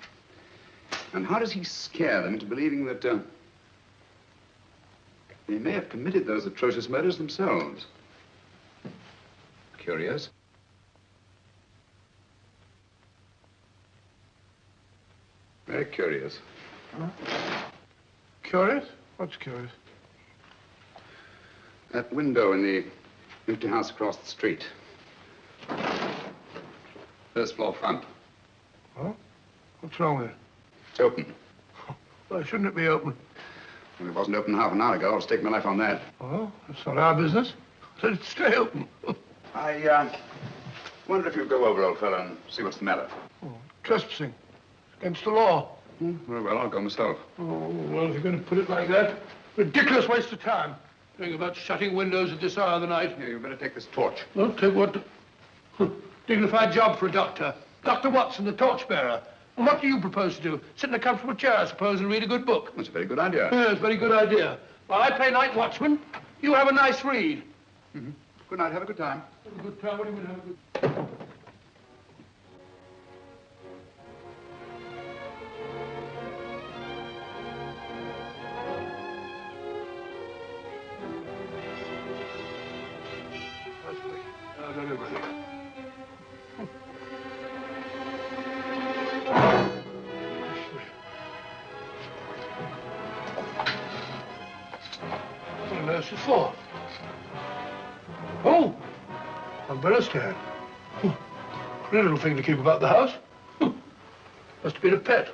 [SPEAKER 4] And how does he scare them into believing that they may have committed those atrocious murders themselves? Curious. Very curious.
[SPEAKER 7] Huh? Curious? What's curious?
[SPEAKER 4] That window in the empty house across the street. First floor front.
[SPEAKER 7] Huh? What's wrong with it?
[SPEAKER 4] It's open.
[SPEAKER 7] Why shouldn't it be open?
[SPEAKER 4] Well, it wasn't open half an hour ago. I'll stake my life on that.
[SPEAKER 7] Well, that's not our business. Let it stay open.
[SPEAKER 4] I wonder if you'd go over, old fellow, and see what's the matter.
[SPEAKER 7] Oh, trespassing. Against the law.
[SPEAKER 4] Very well, I'll go myself.
[SPEAKER 7] Oh, well, if you're going to put it like that, ridiculous waste of time. Doing about shutting windows at this hour of the night.
[SPEAKER 4] Here, you better take this torch.
[SPEAKER 7] Well, take what? Dignified job for a doctor. Dr. Watson, the torchbearer. And what do you propose to do? Sit in a comfortable chair, I suppose, and read a good book?
[SPEAKER 4] That's a very good idea.
[SPEAKER 7] Yes, very good idea. While I play night watchman, you have a nice read.
[SPEAKER 4] Mm-hmm. Good night. Have a good time.
[SPEAKER 7] Have a good time. What do you mean, have a good time? I've done everything. What on earth is it for? Oh! Umbrella stand. Pretty little thing to keep about the house. Must have been a pet.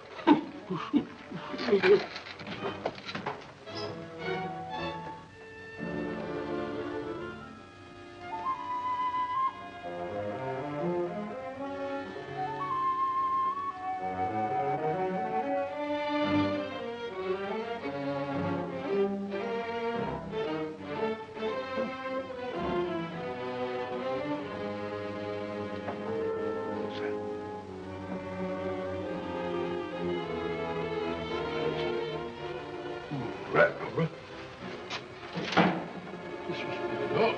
[SPEAKER 7] Right over. This was the door.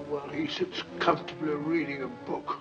[SPEAKER 7] While he sits comfortably reading a book.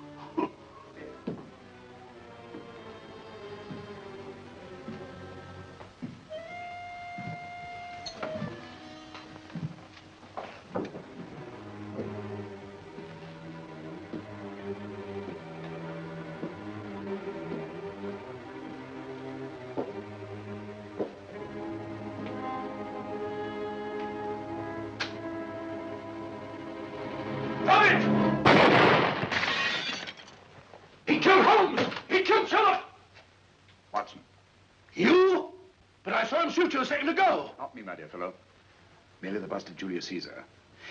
[SPEAKER 7] He killed Holmes! He killed Sherlock!
[SPEAKER 4] Watson.
[SPEAKER 7] You? But I saw him shoot you a second ago.
[SPEAKER 4] Not me, my dear fellow. Merely the bust of Julius Caesar.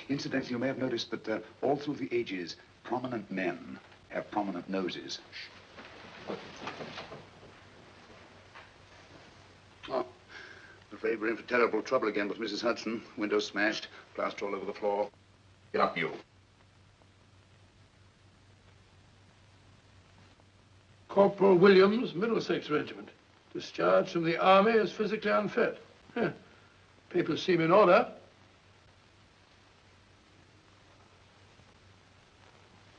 [SPEAKER 4] Incidentally, you may have noticed that all through the ages, prominent men have prominent noses. Oh, I'm afraid we're in for terrible trouble again with Mrs. Hudson. Windows smashed, plaster all over the floor. Get up, you.
[SPEAKER 7] Corporal Williams, Middlesex Regiment. Discharged from the army as physically unfit. Papers seem in order.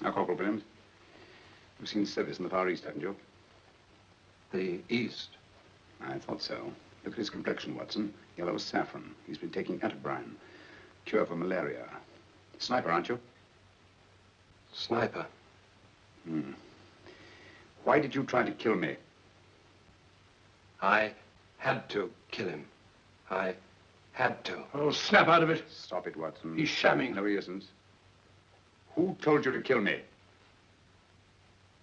[SPEAKER 4] Now, Corporal Williams, you've seen service in the Far East, haven't you?
[SPEAKER 12] The East.
[SPEAKER 4] I thought so. Look at his complexion, Watson. Yellow as saffron. He's been taking antibrine. Cure for malaria. Sniper, aren't you?
[SPEAKER 12] Sniper.
[SPEAKER 4] Why did you try to kill me?
[SPEAKER 12] I had to kill him. I had to.
[SPEAKER 7] Oh, snap out of it.
[SPEAKER 4] Stop it, Watson.
[SPEAKER 7] He's shamming.
[SPEAKER 4] No, he isn't. Who told you to kill me?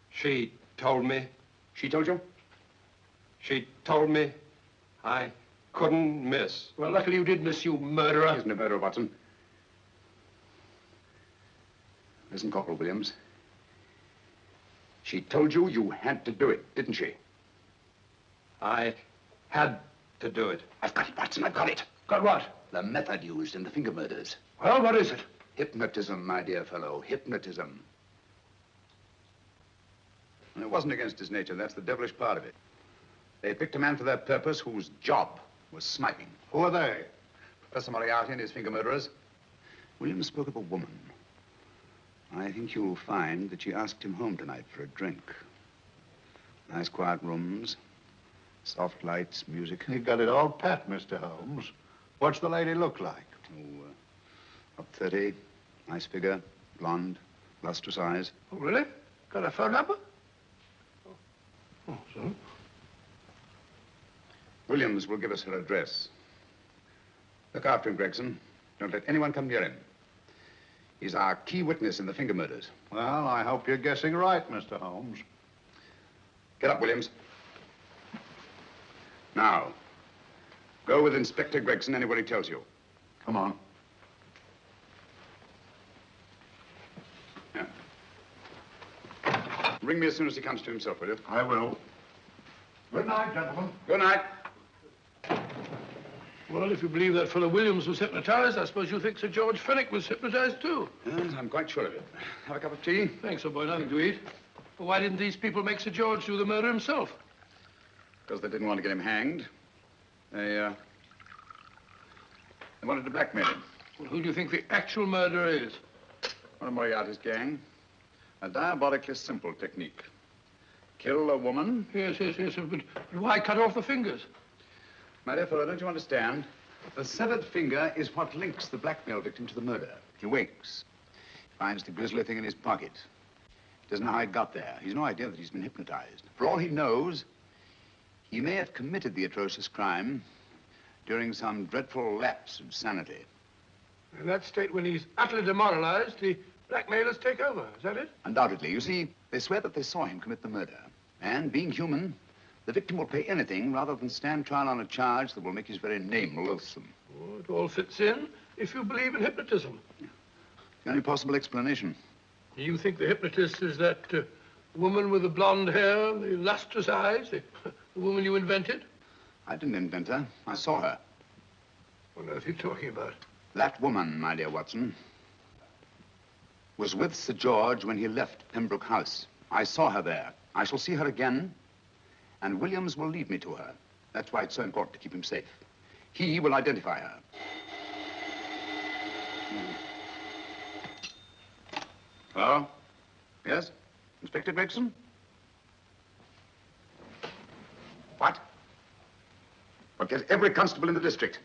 [SPEAKER 12] She told me.
[SPEAKER 4] She told you?
[SPEAKER 12] She told me I couldn't miss.
[SPEAKER 7] Well, luckily you did miss, you murderer.
[SPEAKER 4] He isn't a murderer, Watson. Listen, Corporal Williams. She told you you had to do it, didn't she?
[SPEAKER 12] I had to do it.
[SPEAKER 4] I've got it, Watson, I've got it.
[SPEAKER 7] Got what?
[SPEAKER 4] The method used in the finger murders.
[SPEAKER 7] Well, what is it?
[SPEAKER 4] Hypnotism, my dear fellow, hypnotism. And it wasn't against his nature, that's the devilish part of it. They picked a man for their purpose whose job was sniping.
[SPEAKER 1] Who are they?
[SPEAKER 4] Professor Moriarty and his finger murderers. Williams spoke of a woman. I think you'll find that she asked him home tonight for a drink. Nice quiet rooms, soft lights, music.
[SPEAKER 1] You've got it all pat, Mr. Holmes. What's the lady look like?
[SPEAKER 4] Up 30, nice figure, blonde, lustrous eyes.
[SPEAKER 7] Oh, really? Got a phone number? Oh, so?
[SPEAKER 4] Williams will give us her address. Look after him, Gregson. Don't let anyone come near him. He's our key witness in the finger murders.
[SPEAKER 1] Well, I hope you're guessing right, Mr. Holmes.
[SPEAKER 4] Get up, Williams. Now, go with Inspector Gregson anywhere he tells you.
[SPEAKER 1] Come on.
[SPEAKER 4] Yeah. Ring me as soon as he comes to himself, will you?
[SPEAKER 1] I will. Good night, gentlemen.
[SPEAKER 4] Good night.
[SPEAKER 7] Well, if you believe that fellow Williams was hypnotized, I suppose you think Sir George Fenwick was hypnotized, too.
[SPEAKER 4] Yes, I'm quite sure of it. Have a cup of tea?
[SPEAKER 7] Thanks, old boy. Nothing to eat. Well, why didn't these people make Sir George do the murder himself?
[SPEAKER 4] Because they didn't want to get him hanged. They wanted to blackmail him.
[SPEAKER 7] Well, who do you think the actual murderer is?
[SPEAKER 4] One of Moriarty's gang. A diabolically simple technique. Kill a woman.
[SPEAKER 7] Yes, but why cut off the fingers?
[SPEAKER 4] My dear fellow, don't you understand? The severed finger is what links the blackmail victim to the murder. He wakes, finds the grisly thing in his pocket. He doesn't know how it got there. He's no idea that he's been hypnotized. For all he knows, he may have committed the atrocious crime during some dreadful lapse of sanity.
[SPEAKER 7] In that state, when he's utterly demoralized, the blackmailers take over. Is that it?
[SPEAKER 4] Undoubtedly. You see, they swear that they saw him commit the murder. And being human, the victim will pay anything rather than stand trial on a charge that will make his very name loathsome.
[SPEAKER 7] Oh, it all fits in if you believe in hypnotism.
[SPEAKER 4] The only possible explanation.
[SPEAKER 7] You think the hypnotist is that woman with the blonde hair, the lustrous eyes, the woman you invented?
[SPEAKER 4] I didn't invent her. I saw her.
[SPEAKER 7] What on earth are you talking about?
[SPEAKER 4] That woman, my dear Watson, was with Sir George when he left Pembroke House. I saw her there. I shall see her again, and Williams will lead me to her. That's why it's so important to keep him safe. He will identify her. Hello? Yes? Inspector Gregson? What? Well, get every constable in the district.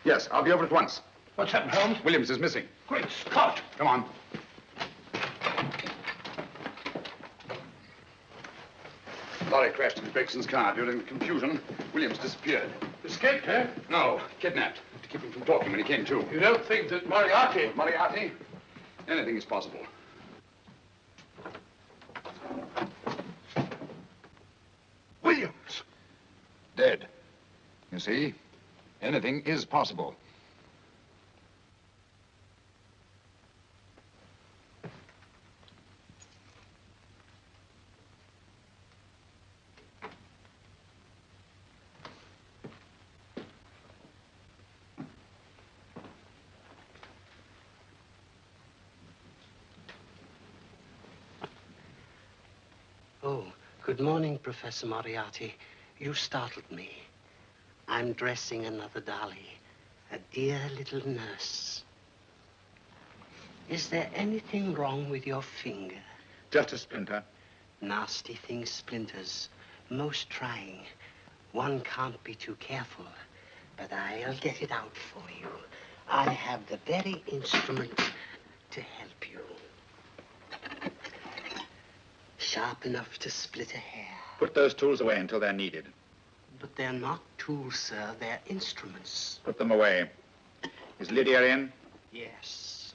[SPEAKER 4] Yes, I'll be over at once.
[SPEAKER 7] What's happened, Holmes?
[SPEAKER 4] Williams is missing.
[SPEAKER 7] Great Scott!
[SPEAKER 4] Come on. Lorry crashed into Gregson's car. During the confusion, Williams disappeared.
[SPEAKER 7] Escaped, eh?
[SPEAKER 4] No, kidnapped. To keep him from talking when he came to.
[SPEAKER 7] You don't think that Moriarty...
[SPEAKER 4] Moriarty? Anything is possible.
[SPEAKER 7] Williams!
[SPEAKER 9] Dead. You see, anything is possible.
[SPEAKER 10] Oh, good morning, Professor Moriarty. You startled me. I'm dressing another dolly, a dear little nurse. Is there anything wrong with your finger?
[SPEAKER 4] Just a splinter.
[SPEAKER 10] Nasty thing, splinters. Most trying. One can't be too careful, but I'll get it out for you. I have the very instrument to help you. Sharp enough to split a hair.
[SPEAKER 4] Put those tools away until they're needed.
[SPEAKER 10] But they're not tools, sir. They're instruments.
[SPEAKER 4] Put them away. Is Lydia in?
[SPEAKER 10] Yes.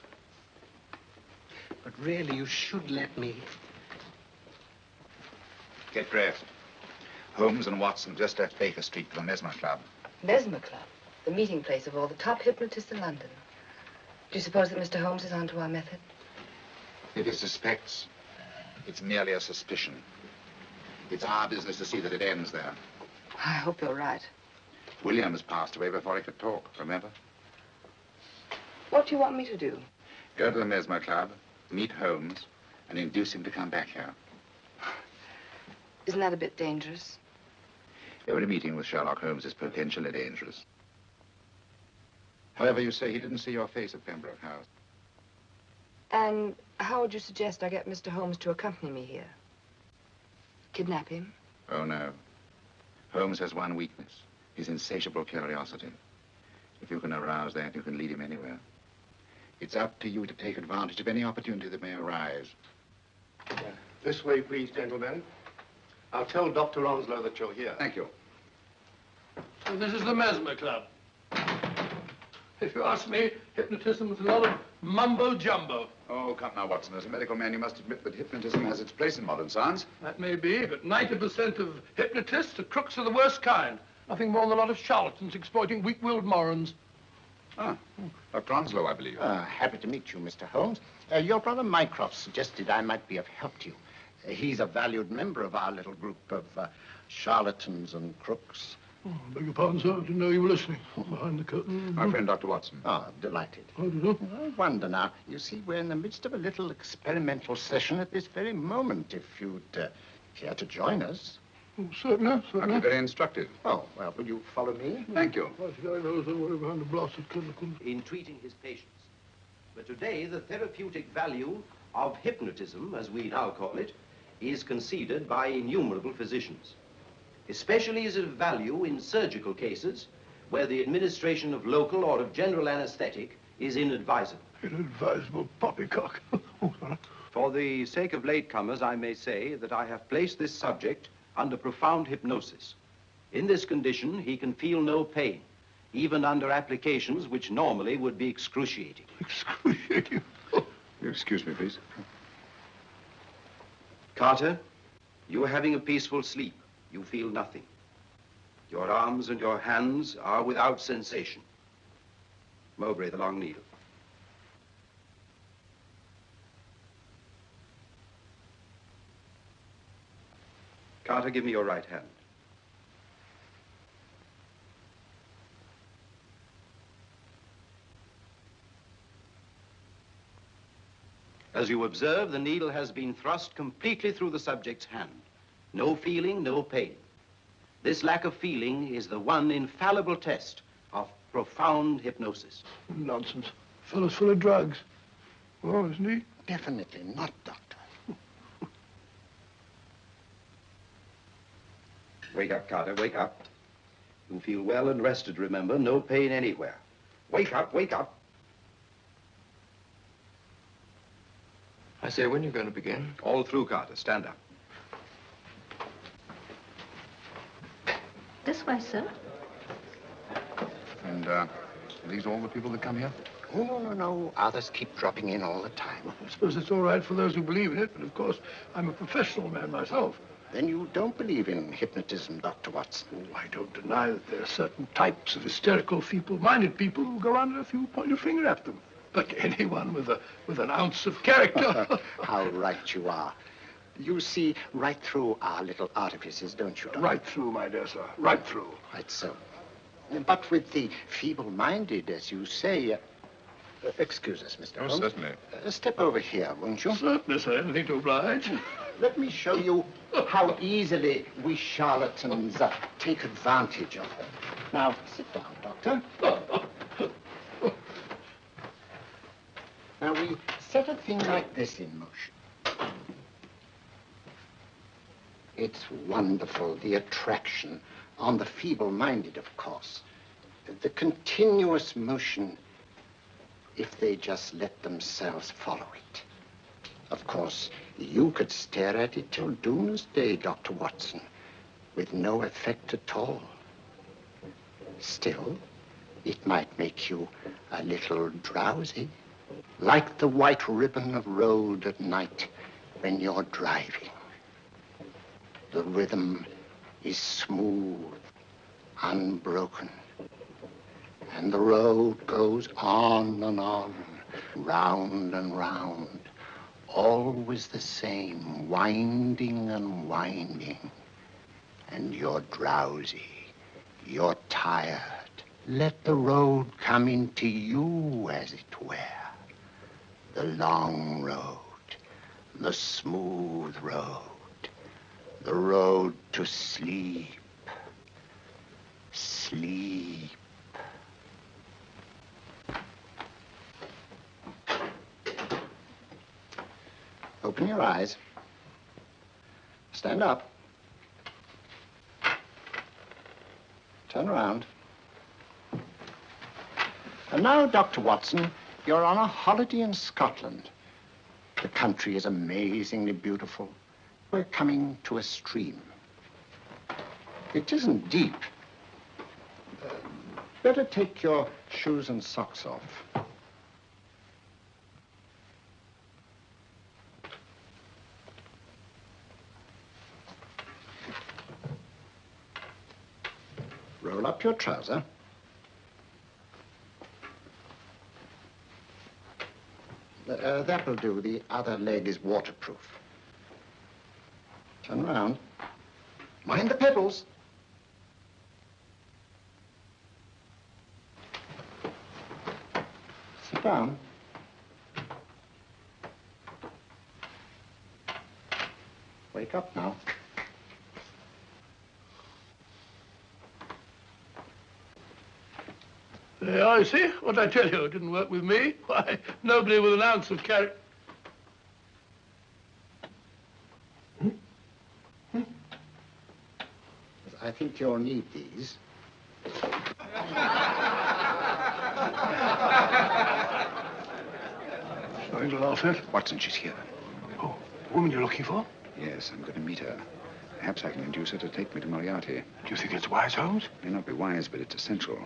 [SPEAKER 10] But really, you should let me.
[SPEAKER 4] Get dressed. Holmes and Watson just left Baker Street for the Mesmer Club.
[SPEAKER 5] Mesmer Club, the meeting place of all the top hypnotists in London. Do you suppose that Mr. Holmes is onto our method?
[SPEAKER 11] If he suspects, it's merely a suspicion. It's our business to see that it ends there.
[SPEAKER 5] I hope you're right.
[SPEAKER 11] Williams passed away before he could talk, remember?
[SPEAKER 5] What do you want me to do?
[SPEAKER 11] Go to the Mesmer Club, meet Holmes, and induce him to come back here.
[SPEAKER 5] Isn't that a bit dangerous?
[SPEAKER 11] Every meeting with Sherlock Holmes is potentially dangerous. However, you say he didn't see your face at Pembroke House.
[SPEAKER 5] And how would you suggest I get Mr. Holmes to accompany me here? Kidnap him?
[SPEAKER 11] Oh, no. Holmes has one weakness, his insatiable curiosity. If you can arouse that, you can lead him anywhere. It's up to you to take advantage of any opportunity that may arise.
[SPEAKER 12] This way, please, gentlemen. I'll tell Dr. Onslow that you're here.
[SPEAKER 4] Thank you.
[SPEAKER 7] So this is the Mesmer Club. If you ask me, hypnotism is a lot of mumbo-jumbo.
[SPEAKER 4] Oh, come now, Watson. As a medical man, you must admit that hypnotism has its place in modern science.
[SPEAKER 7] That may be, but 90% of hypnotists are crooks of the worst kind. Nothing more than a lot of charlatans exploiting weak-willed morons.
[SPEAKER 4] Ah, Dr. Onslow, I believe.
[SPEAKER 3] Happy to meet you, Mr. Holmes. Your brother Mycroft suggested I might be of help to you. He's a valued member of our little group of charlatans and crooks.
[SPEAKER 7] Oh, beg your pardon, sir. I didn't know you were listening. Behind the curtain.
[SPEAKER 4] My friend, Dr. Watson.
[SPEAKER 3] Oh, delighted.
[SPEAKER 7] How do you know?
[SPEAKER 3] I wonder now. You see, we're in the midst of a little experimental session at this very moment. If you'd care to join us.
[SPEAKER 7] Oh, certainly,
[SPEAKER 4] That'd be
[SPEAKER 7] certainly.
[SPEAKER 4] very instructive.
[SPEAKER 3] Oh, well, will you follow me?
[SPEAKER 4] Thank you.
[SPEAKER 13] In treating his patients. But today, the therapeutic value of hypnotism, as we now call it, is conceded by innumerable physicians. Especially is it of value in surgical cases where the administration of local or of general anesthetic is inadvisable.
[SPEAKER 7] Inadvisable poppycock. Oh, sorry.
[SPEAKER 13] For the sake of latecomers, I may say that I have placed this subject under profound hypnosis. In this condition, he can feel no pain, even under applications which normally would be excruciating.
[SPEAKER 7] Excruciating.
[SPEAKER 4] You excuse me, please.
[SPEAKER 13] Carter, you are having a peaceful sleep. You feel nothing. Your arms and your hands are without sensation. Mowbray, the long needle. Carter, give me your right hand. As you observe, the needle has been thrust completely through the subject's hand. No feeling, no pain. This lack of feeling is the one infallible test of profound hypnosis.
[SPEAKER 7] Nonsense. Fellow's full of drugs. Oh, isn't he?
[SPEAKER 3] Definitely not, Doctor.
[SPEAKER 13] Wake up, Carter, wake up. You feel well and rested, remember. No pain anywhere. Wake up, wake up.
[SPEAKER 7] I say, when are you going to begin?
[SPEAKER 13] All through, Carter. Stand up.
[SPEAKER 14] This way, sir.
[SPEAKER 4] And, are these all the people that come here?
[SPEAKER 3] Oh, no. Others keep dropping in all the time.
[SPEAKER 7] I suppose it's all right for those who believe in it, but of course, I'm a professional man myself.
[SPEAKER 3] Then you don't believe in hypnotism, Dr. Watson?
[SPEAKER 7] Oh, I don't deny that there are certain types of hysterical, feeble-minded people who go around if you point your finger at them. But anyone with an ounce of character...
[SPEAKER 3] How right you are. You see right through our little artifices, don't you, Doctor?
[SPEAKER 7] Right through, my dear sir. Right through.
[SPEAKER 3] Quite so. But with the feeble-minded, as you say... excuse us, Mr. Holmes.
[SPEAKER 4] Certainly.
[SPEAKER 3] Step over here, won't you?
[SPEAKER 7] Certainly, sir. Anything to oblige.
[SPEAKER 3] Let me show you how easily we charlatans take advantage of them. Now, sit down, Doctor. Now, we set a thing like this in motion. It's wonderful, the attraction on the feeble-minded, of course. The continuous motion, if they just let themselves follow it. Of course, you could stare at it till doomsday, Dr. Watson, with no effect at all. Still, it might make you a little drowsy, like the white ribbon of road at night when you're driving. The rhythm is smooth, unbroken, and the road goes on and on, round and round. Always the same, winding and winding. And you're drowsy, you're tired. Let the road come into you, as it were. The long road, the smooth road, the road to sleep. Sleep. Open your eyes. Stand up. Turn around. And now, Dr. Watson, you're on a holiday in Scotland. The country is amazingly beautiful. We're coming to a stream. It isn't deep. Better take your shoes and socks off. Roll up your trouser. That'll do. The other leg is waterproof. Turn around. Mind the pedals. Sit down. Wake up now.
[SPEAKER 7] There you are, you see? What did I tell you? It didn't work with me. Why, nobody with an ounce of character.
[SPEAKER 3] I think you'll need these.
[SPEAKER 7] Something to laugh at?
[SPEAKER 4] Watson, she's here.
[SPEAKER 7] Oh, the woman you're looking for?
[SPEAKER 4] Yes, I'm going to meet her. Perhaps I can induce her to take me to Moriarty.
[SPEAKER 7] Do you think it's wise, Holmes?
[SPEAKER 4] It may not be wise, but it's essential.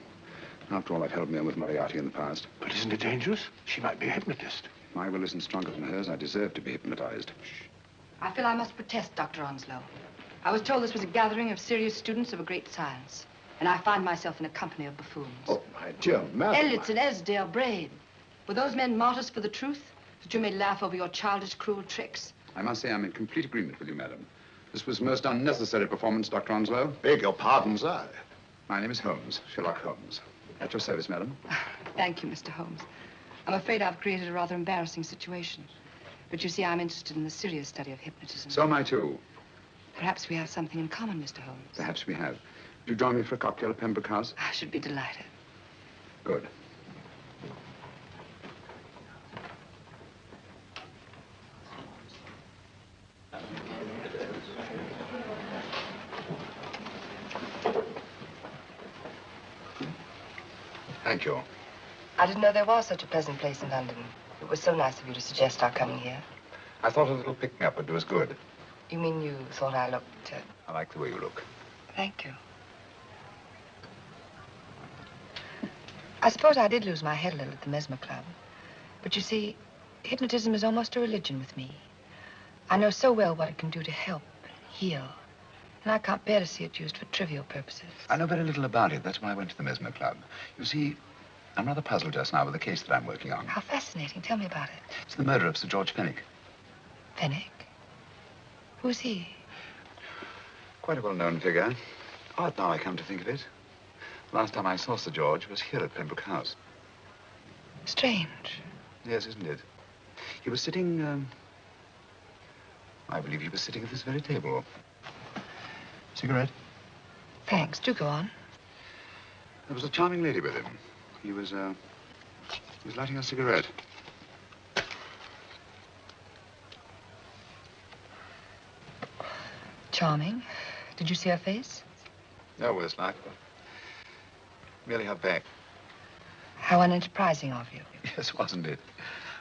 [SPEAKER 4] After all, I've held me on with Moriarty in the past.
[SPEAKER 7] But isn't it dangerous? She might be a hypnotist.
[SPEAKER 4] If my will isn't stronger than hers, I deserve to be hypnotized.
[SPEAKER 5] I feel I must protest, Dr. Onslow. I was told this was a gathering of serious students of a great science, and I find myself in a company of buffoons.
[SPEAKER 12] Oh, my dear madam.
[SPEAKER 5] Elliott's and Esdale Braid. Were those men martyrs for the truth? That you may laugh over your childish, cruel tricks?
[SPEAKER 4] I must say I'm in complete agreement with you, madam. This was most unnecessary performance, Dr. Onslow.
[SPEAKER 12] Beg your pardon, sir.
[SPEAKER 4] My name is Holmes, Sherlock Holmes. At your service, madam.
[SPEAKER 5] Thank you, Mr. Holmes. I'm afraid I've created a rather embarrassing situation. But you see, I'm interested in the serious study of hypnotism.
[SPEAKER 4] So am I, too.
[SPEAKER 5] Perhaps we have something in common, Mr. Holmes.
[SPEAKER 4] Perhaps we have. Would you join me for a cocktail at Pembroke House?
[SPEAKER 5] I should be delighted.
[SPEAKER 4] Good. Thank you.
[SPEAKER 5] I didn't know there was such a pleasant place in London. It was so nice of you to suggest our coming here.
[SPEAKER 4] I thought a little pick-me-up would do us good.
[SPEAKER 5] You mean you thought I looked...
[SPEAKER 4] I like the way you look.
[SPEAKER 5] Thank you. I suppose I did lose my head a little at the Mesmer Club. But you see, hypnotism is almost a religion with me. I know so well what it can do to help and heal. And I can't bear to see it used for trivial purposes.
[SPEAKER 4] I know very little about it. That's why I went to the Mesmer Club. You see, I'm rather puzzled just now with the case that I'm working on.
[SPEAKER 5] How fascinating. Tell me about it.
[SPEAKER 4] It's the murder of Sir George Fenwick.
[SPEAKER 5] Fenwick? Who's he?
[SPEAKER 4] Quite a well-known figure. Odd now I come to think of it. Last time I saw Sir George was here at Pembroke House.
[SPEAKER 5] Strange.
[SPEAKER 4] Yes, isn't it? He was sitting, I believe he was sitting at this very table. Cigarette?
[SPEAKER 5] Thanks. Do go on.
[SPEAKER 4] There was a charming lady with him. He was lighting a cigarette.
[SPEAKER 5] Charming. Did you see her face?
[SPEAKER 4] No, worse luck. Merely her back.
[SPEAKER 5] How unenterprising of you.
[SPEAKER 4] Yes, wasn't it?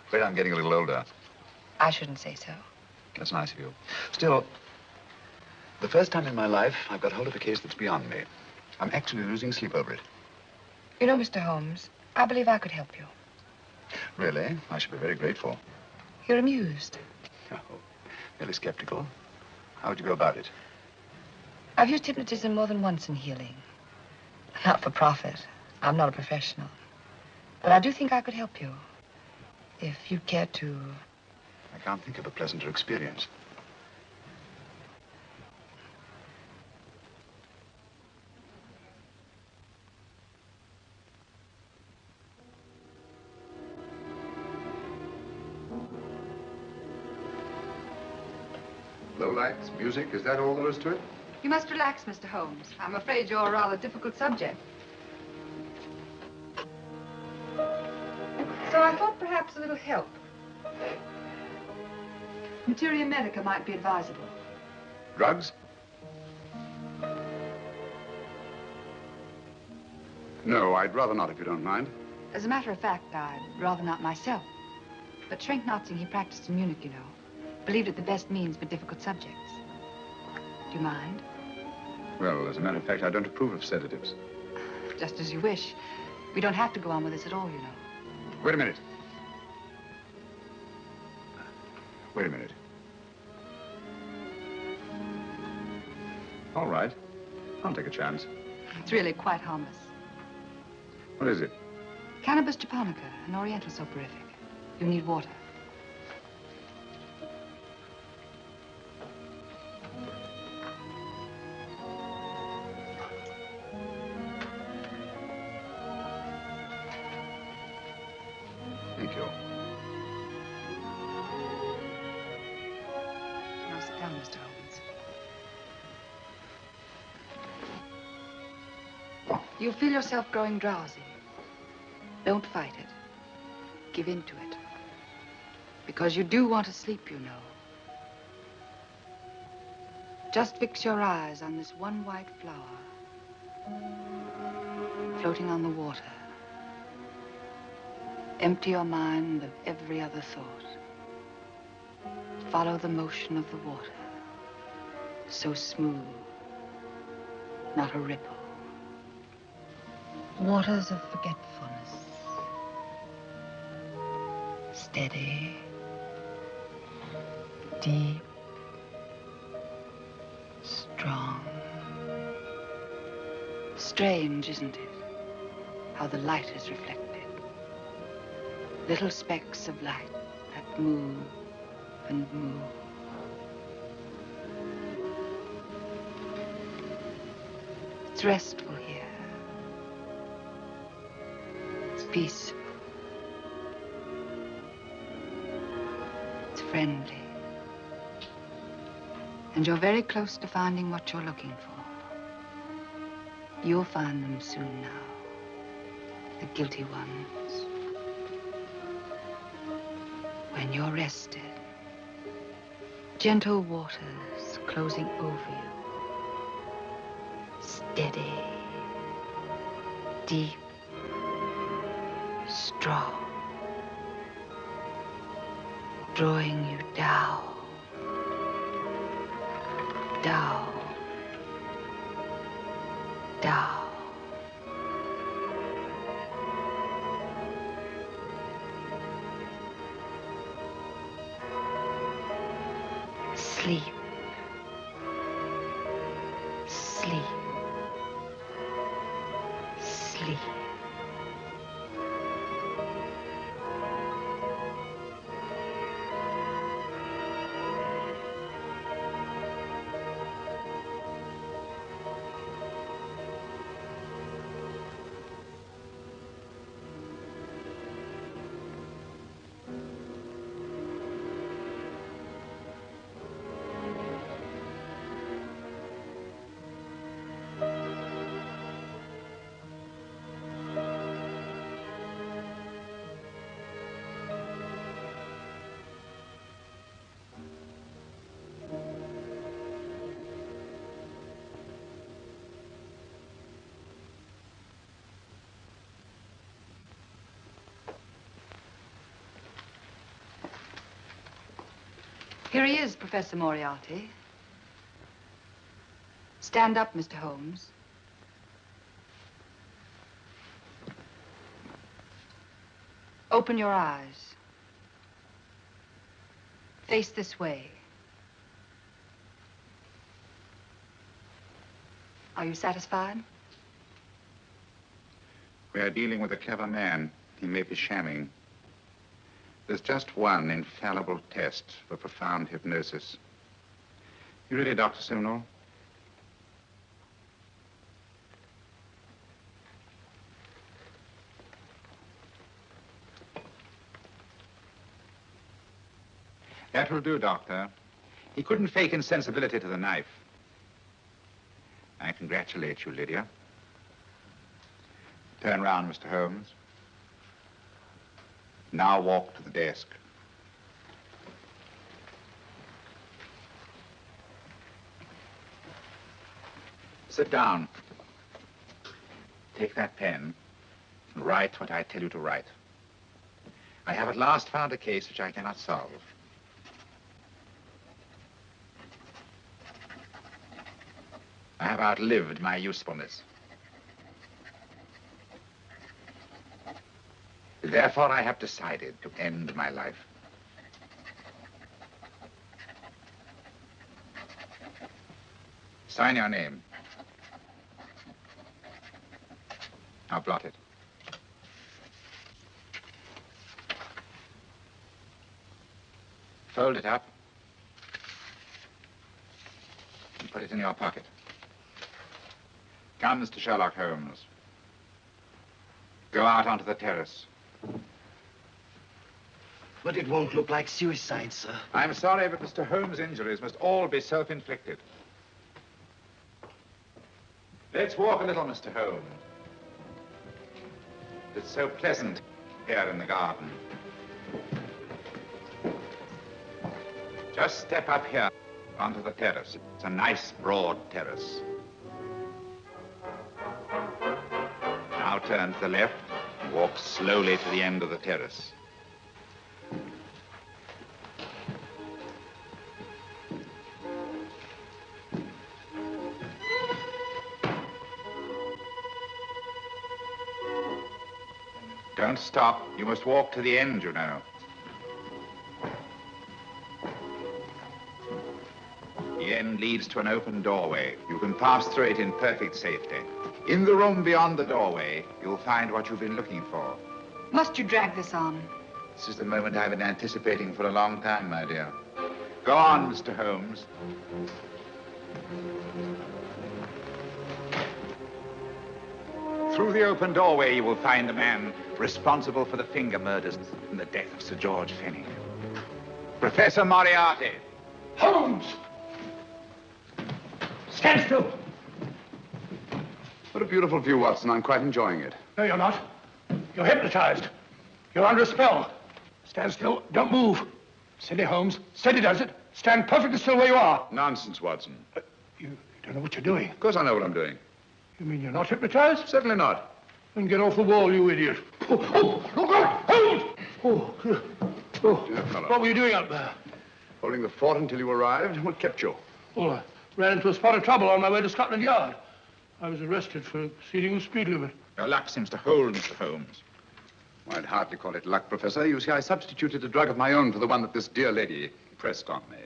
[SPEAKER 4] Afraid I'm getting a little older.
[SPEAKER 5] I shouldn't say so.
[SPEAKER 4] That's nice of you. Still, the first time in my life, I've got hold of a case that's beyond me. I'm actually losing sleep over it.
[SPEAKER 5] You know, Mr. Holmes, I believe I could help you.
[SPEAKER 4] Really? I should be very grateful.
[SPEAKER 5] You're amused.
[SPEAKER 4] Oh, merely skeptical. How would you go about it?
[SPEAKER 5] I've used hypnotism more than once in healing. Not for profit. I'm not a professional. But I do think I could help you. If you'd care to...
[SPEAKER 4] I can't think of a pleasanter experience. Low lights, music, is that all there is to it?
[SPEAKER 5] You must relax, Mr. Holmes. I'm afraid you're a rather difficult subject. So I thought perhaps a little help. Materia medica might be advisable.
[SPEAKER 4] Drugs? No, I'd rather not, if you don't mind.
[SPEAKER 5] As a matter of fact, I'd rather not myself. But Schrenk-Notzing, he practiced in Munich, you know. Believed it the best means for difficult subjects. Do you mind?
[SPEAKER 4] Well, as a matter of fact, I don't approve of sedatives.
[SPEAKER 5] Just as you wish. We don't have to go on with this at all, you know.
[SPEAKER 4] Wait a minute. Wait a minute. All right. I'll take a chance.
[SPEAKER 5] It's really quite harmless.
[SPEAKER 4] What is it?
[SPEAKER 5] Cannabis japonica, an oriental soporific. You need water.
[SPEAKER 4] Thank you.
[SPEAKER 5] Now sit down, Mr. Holmes. You feel yourself growing drowsy. Don't fight it. Give in to it. Because you do want to sleep, you know. Just fix your eyes on this one white flower floating on the water. Empty your mind of every other thought. Follow the motion of the water. So smooth, not a ripple. Waters of forgetfulness. Steady, deep, strong. Strange, isn't it? How the light is reflected. Little specks of light that move and move. It's restful here. It's peaceful. It's friendly. And you're very close to finding what you're looking for. You'll find them soon now. The guilty ones. When you're rested, gentle waters closing over you. Steady, deep, strong. Drawing you down, down, down. Sleep. Sleep. Sleep. Here he is, Professor Moriarty. Stand up, Mr. Holmes. Open your eyes. Face this way. Are you satisfied?
[SPEAKER 11] We are dealing with a clever man. He may be shamming. There's just one infallible test for profound hypnosis. You ready, Dr. Simnel? That will do, Doctor. He couldn't fake insensibility to the knife. I congratulate you, Lydia. Turn round, Mr. Holmes. Now walk to the desk. Sit down. Take that pen and write what I tell you to write. I have at last found a case which I cannot solve. I have outlived my usefulness. Therefore, I have decided to end my life. Sign your name. Now blot it. Fold it up and put it in your pocket. Come, Mr. Sherlock Holmes. Go out onto the terrace.
[SPEAKER 10] But it won't look like suicide, sir.
[SPEAKER 11] I'm sorry, but Mr. Holmes' injuries must all be self-inflicted. Let's walk a little, Mr. Holmes. It's so pleasant here in the garden. Just step up here onto the terrace. It's a nice, broad terrace. Now turn to the left and walk slowly to the end of the terrace. Don't stop. You must walk to the end, you know. The end leads to an open doorway. You can pass through it in perfect safety. In the room beyond the doorway, you'll find what you've been looking for.
[SPEAKER 5] Must you drag this on?
[SPEAKER 11] This is the moment I've been anticipating for a long time, my dear. Go on, Mr. Holmes. Through the open doorway, you will find the man responsible for the finger murders and the death of Sir George Fenwick. Professor Moriarty.
[SPEAKER 7] Holmes! Stand still.
[SPEAKER 4] What a beautiful view, Watson. I'm quite enjoying it.
[SPEAKER 7] No, you're not. You're hypnotized. You're under a spell. Stand still. Don't move. Steady, Holmes. Steady does it. Stand perfectly still where you are.
[SPEAKER 4] Nonsense, Watson.
[SPEAKER 7] You don't know what you're doing.
[SPEAKER 4] Of course I know what I'm doing.
[SPEAKER 7] You mean you're not hypnotized?
[SPEAKER 4] Certainly not.
[SPEAKER 7] Then get off the wall, you idiot. Oh, look out! Holmes! What were you doing up there?
[SPEAKER 4] Holding the fort until you arrived. What kept you?
[SPEAKER 7] Oh, I ran into a spot of trouble on my way to Scotland Yard. I was arrested for exceeding the speed limit.
[SPEAKER 11] Your luck seems to hold, Mr. Holmes.
[SPEAKER 4] Well, I'd hardly call it luck, Professor. You see, I substituted a drug of my own for the one that this dear lady pressed on me.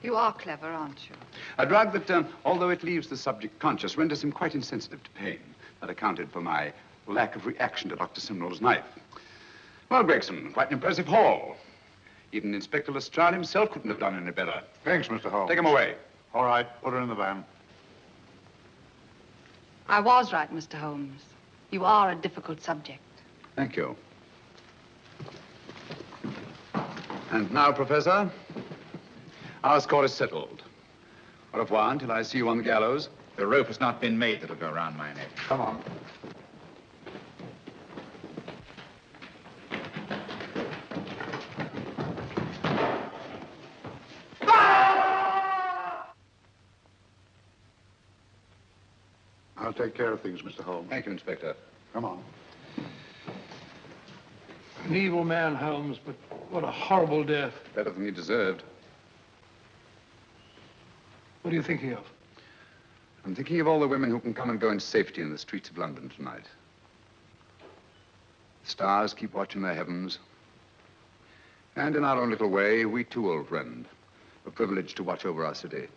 [SPEAKER 5] You are clever, aren't you?
[SPEAKER 4] A drug that, although it leaves the subject conscious, renders him quite insensitive to pain. That accounted for my lack of reaction to Dr. Simnel's knife. Well, Gregson, quite an impressive haul. Even Inspector Lestrade himself couldn't have done any better.
[SPEAKER 1] Thanks, Mr. Holmes.
[SPEAKER 4] Take him away.
[SPEAKER 1] All right, put her in the van.
[SPEAKER 5] I was right, Mr. Holmes. You are a difficult subject.
[SPEAKER 4] Thank you. And now, Professor, our score is settled. Au revoir until I see you on the gallows.
[SPEAKER 11] The rope has not been made that'll go around my neck.
[SPEAKER 1] Come on. I'll take care of things, Mr. Holmes.
[SPEAKER 4] Thank you, Inspector.
[SPEAKER 1] Come on.
[SPEAKER 7] An evil man, Holmes, but what a horrible death.
[SPEAKER 4] Better than he deserved.
[SPEAKER 7] What are you thinking of?
[SPEAKER 4] I'm thinking of all the women who can come and go in safety in the streets of London tonight. Stars keep watching their heavens. And in our own little way, we too, old friend, are privileged to watch over our city.